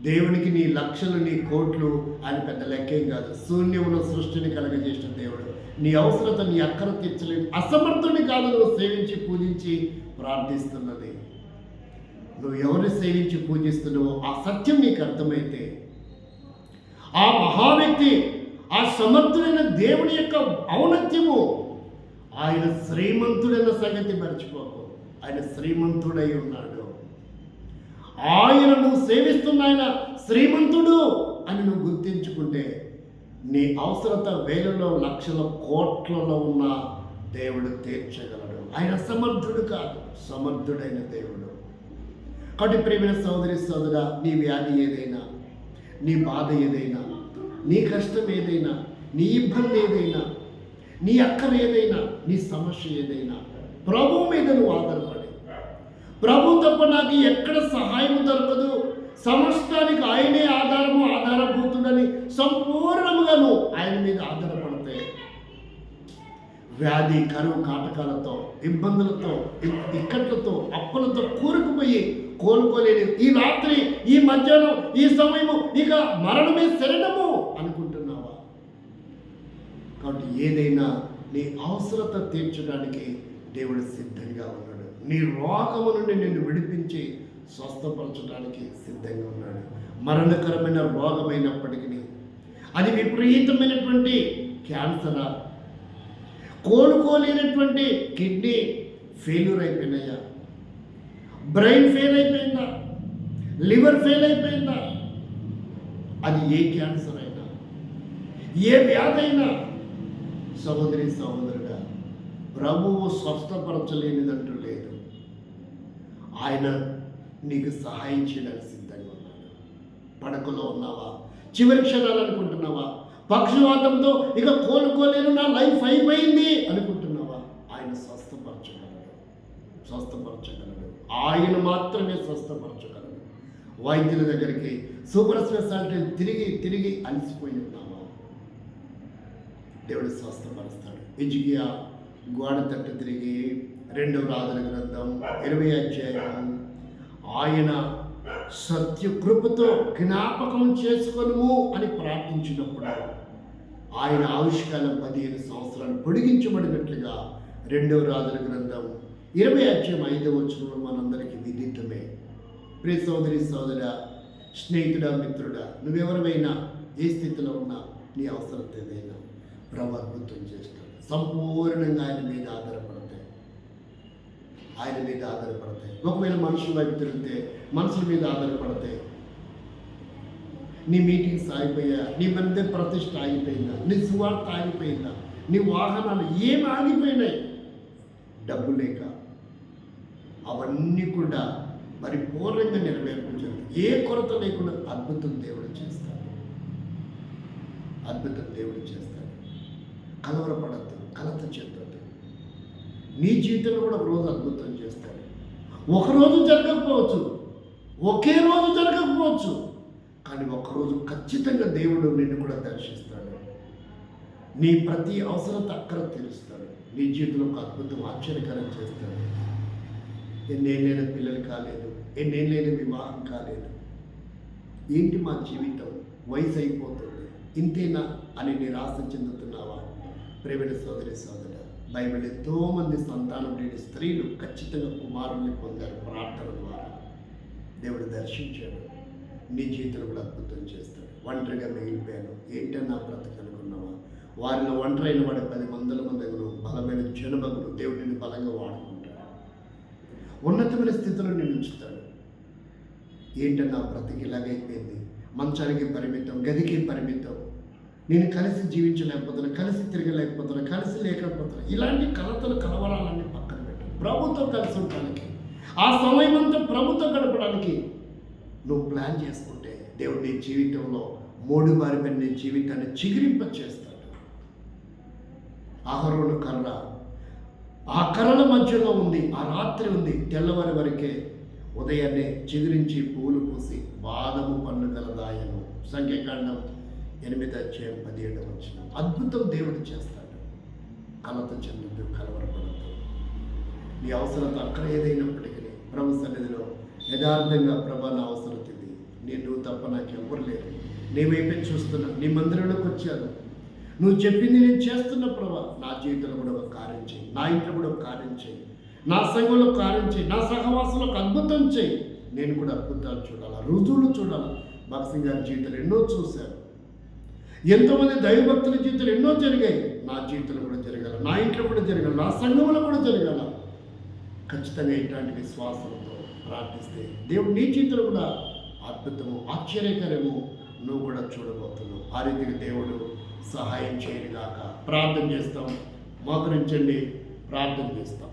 దేవునికి నీ లక్షలు, నీ కోట్లు అని పెద్ద లెక్కేం కాదు. శూన్యములో సృష్టిని కలగజేసిన దేవుడు నీ అవసరత, నీ అక్కర తీర్చలేని అసమర్థుని కాదు నువ్వు సేవించి పూజించి ప్రార్థిస్తున్నది. నువ్వు ఎవరిని సేవించి పూజిస్తున్నావో ఆ సత్యం నీకు అర్థమైతే, ఆ మహావ్యక్తి, ఆ సమర్థుడైన దేవుని యొక్క ఔన్నత్యము, ఆయన శ్రీమంతుడైన సంగతి మర్చిపోకు. ఆయన శ్రీమంతుడై ఉన్నాడు. ఆయన నువ్వు సేవిస్తున్న ఆయన శ్రీమంతుడు అని నువ్వు గుర్తించుకుంటే నీ అవసరత 1000లో, లక్షల, కోట్లలో ఉన్న దేవుడు తీర్చగలడు. ఆయన సమర్థుడు కాదు, సమర్థుడైన దేవుడు. కాబట్టి ప్రియమైన సోదరి సోదరా, నీ వ్యాధి ఏదైనా, నీ బాధ ఏదైనా, నీ కష్టం ఏదైనా, నీ ఇబ్బంది ఏదైనా, నీ అక్కర ఏదైనా, నీ సమస్య ఏదైనా, ప్రభు మీద నువ్వు ఆధారపడి, ప్రభు తప్ప నాకు ఎక్కడ సహాయం దొరకదు, సమస్తానికి ఆయనే ఆధారభూతుడని సంపూర్ణముగా నువ్వు ఆయన మీద ఆధారపడితే, వ్యాధి, కరువు, కాటకాలతో, ఇబ్బందులతో, ఇక్కట్లతో, అప్పులతో కూరుకుపోయి కోలుకోలేని ఈ రాత్రి, ఈ మధ్యాహ్నం, ఈ సమయము ఇక మరణమే శరణము అనుకుంటున్నావా? కాబట్టి ఏదైనా నీ అవసరత తీర్చడానికి దేవుడు సిద్ధంగా ఉన్నాడు. నీ రోగము నుండి నిన్ను విడిపించి స్వస్థపరచడానికి సిద్ధంగా ఉన్నాడు. మరణకరమైన రోగమైనప్పటికీ, అది విపరీతమైనటువంటి క్యాన్సరా, కోలుకోలేనటువంటి కిడ్నీ ఫెయిల్యూర్ అయిపోయినాయా, బ్రెయిన్ ఫెయిల్ అయిపోయిందా, లివర్ ఫెయిల్ అయిపోయిందా, అది ఏ క్యాన్సర్ అయినా, ఏ వ్యాధి అయినా, సహోదరి సహోదరుడా, ప్రభువు స్వస్థపరచలేనిదంటూ లేదు. ఆయన నీకు సహాయం చేయడానికి సిద్ధంగా ఉన్నాడు. పడకలో ఉన్నావా, చివరి క్షణాలు అనుకుంటున్నావా, పక్షవాతంతో ఇక కోలుకోలేను, నా లైఫ్ అయిపోయింది అనుకుంటున్నావా? ఆయన స్వస్థపరచగలడు. ఆయన మాత్రమే స్వస్థపరచగలడు. వైద్యుల దగ్గరికి, సూపర్ స్పెషాలిటీలు తిరిగి అలసిపోయి ఉన్నావా? దేవుడు స్వస్థపరుస్తాడు. హిజ్కియా గోడ తట్టు తిరిగి 2వ రాజుల గ్రంథం 20వ అధ్యాయం, ఆయన సత్యకృపతో జ్ఞాపకం చేసుకొనుము అని ప్రార్థించినప్పుడు ఆయన ఆయుష్కాలం 15 సంవత్సరాలు పొడిగించబడినట్లుగా 2వ రాజుల గ్రంథం 20వ అధ్యాయం 5వ వచనంలో మనందరికీ విదితమే. ప్రియ సోదరి సోదరా, స్నేహితుడా, మిత్రుడా, నువ్వెవరైనా ఏ స్థితిలో ఉన్నా, నీ అవసరం ఏదైనా ప్రభు అద్భుతం చేస్తాడు. సంపూర్ణంగా ఆయన మీద ఆధారపడతాయి. ఒకవేళ మనుషుల వైపు తిరిగితే, మనుషుల మీద ఆధారపడతాయి. నీ మీటింగ్స్ ఆగిపోయా, నీ మధ్య ప్రతిష్ట ఆగిపోయిందా, నీ సువార్త ఆగిపోయిందా, నీ వాహనాలు ఏమి ఆగిపోయినాయి, డబ్బు లేక, అవన్నీ కూడా పరిపూర్ణంగా నెరవేర్పించారు. ఏ కొరత లేకుండా అద్భుతం దేవుడు చేస్తాడు. కలవరపడద్దు, కలత చెందద్దు. నీ జీవితంలో కూడా ఒకరోజు అద్భుతం చేస్తాడు. ఒకరోజు జరగకపోవచ్చు, ఒకే రోజు జరగకపోవచ్చు, కానీ ఒకరోజు ఖచ్చితంగా దేవుడు నిన్ను కూడా దర్శిస్తాడు. నీ ప్రతి అవసరత అక్కర తీరుస్తాడు. నీ జీవితంలో ఒక అద్భుతం, ఆశ్చర్యకరం చేస్తాడు. ఎన్నేళ్ళైనా పిల్లలు కాలేదు, ఎన్నేళ్ళైనా వివాహం కాలేదు, ఏంటి మా జీవితం, వయసు అయిపోతుంది, ఇంతేనా అని నిరాశ చెందుతున్నావా? ప్రియమైన సోదరి సోదర, బైబిల్ ఎంతోమంది సంతానం లేని స్త్రీలు ఖచ్చితంగా కుమారుల్ని పొందారు ప్రార్థన ద్వారా. దేవుడు దర్శించాడు. నీ జీవితంలో కూడా అద్భుతం చేస్తాడు. ఒంటరిగా మిగిలిపోయాను, ఏంటన్నా బ్రతక అనుకున్నావా? వారిలో ఒంటరైన వాడు 10 మందుల మందగును, బలమైన జనబగును. దేవుడు నిన్ను బలంగా వాడుకుంటాడు, ఉన్నతమైన స్థితిలో నిన్ను ఉంచుతాడు. ఏంటన్నా బ్రతికి ఇలాగైపోయింది, మంచానికి పరిమితం, గదికి పరిమితం, నేను కలిసి జీవించలేకపోతున్నా, కలిసి తిరగలేకపోతున్నా, కలిసి లేకపోతున్నా, ఇలాంటి కలతలు కలవరాలన్నీ పక్కన పెట్టు. ప్రభుతో కలిసి ఉండడానికి, ఆ సమయం అంతా ప్రభుతో గడపడానికి నువ్వు ప్లాన్ చేసుకుంటే దేవుడు నీ జీవితంలో మోడుబారిపోయిన నీ జీవితాన్ని చిగురింప చేస్తాడు. అహరోను కర్ర, ఆ కర్రల మధ్యలో ఉంది, ఆ రాత్రి ఉంది, తెల్లవారి వరకే ఉదయాన్నే చిగురించి పూలు పూసి బాదము పండ్లు గలదాయను. సంఖ్యాకాండం 8:17. అద్భుతం దేవుడు చేస్తాడు. కలత చెందుతూ, కలవరపడద్దు. నీ అవసరత అక్కడ ఏదైనప్పటికీ ప్రభు సన్నిధిలో యథార్థంగా, ప్రభా నా అవసరం ఇది, నువ్వు తప్ప నాకు ఎవరు లేరు, నీ వైపే చూస్తున్నా, నీ మందిరంలోకి వచ్చాను, నువ్వు చెప్పింది నేను చేస్తున్న ప్రభా, నా జీవితంలో కూడా ఒక కార్యం చేయి, నా ఇంట్లో కూడా ఒక కార్యం చేయి, నా సంఘంలో కార్యం చేయి, నా సహవాసంలో అద్భుతం చేయి. నేను కూడా అద్భుతాలు చూడాలా, రుజువులు చూడాలా. భక్సింగ్ గారి జీవితాలు ఎన్నో చూశారు, ఎంతోమంది దైవభక్తుల జీవితాలు ఎన్నో జరిగాయి. నా జీవితంలో కూడా జరగాల, నా ఇంట్లో కూడా జరగాల, నా సంఘంలో కూడా జరగాల. ఖచ్చితంగా ఇట్లాంటి విశ్వాసంతో ప్రార్థిస్తే దేవుడు నీ జీవితంలో కూడా అద్భుతము, ఆశ్చర్యకరము నువ్వు కూడా చూడబోతున్నావు. ఆ రీతిగా దేవుడు సహాయం చేయనుగాక. ప్రార్థన చేస్తాం, మోకరించండి, ప్రార్థన చేస్తాం.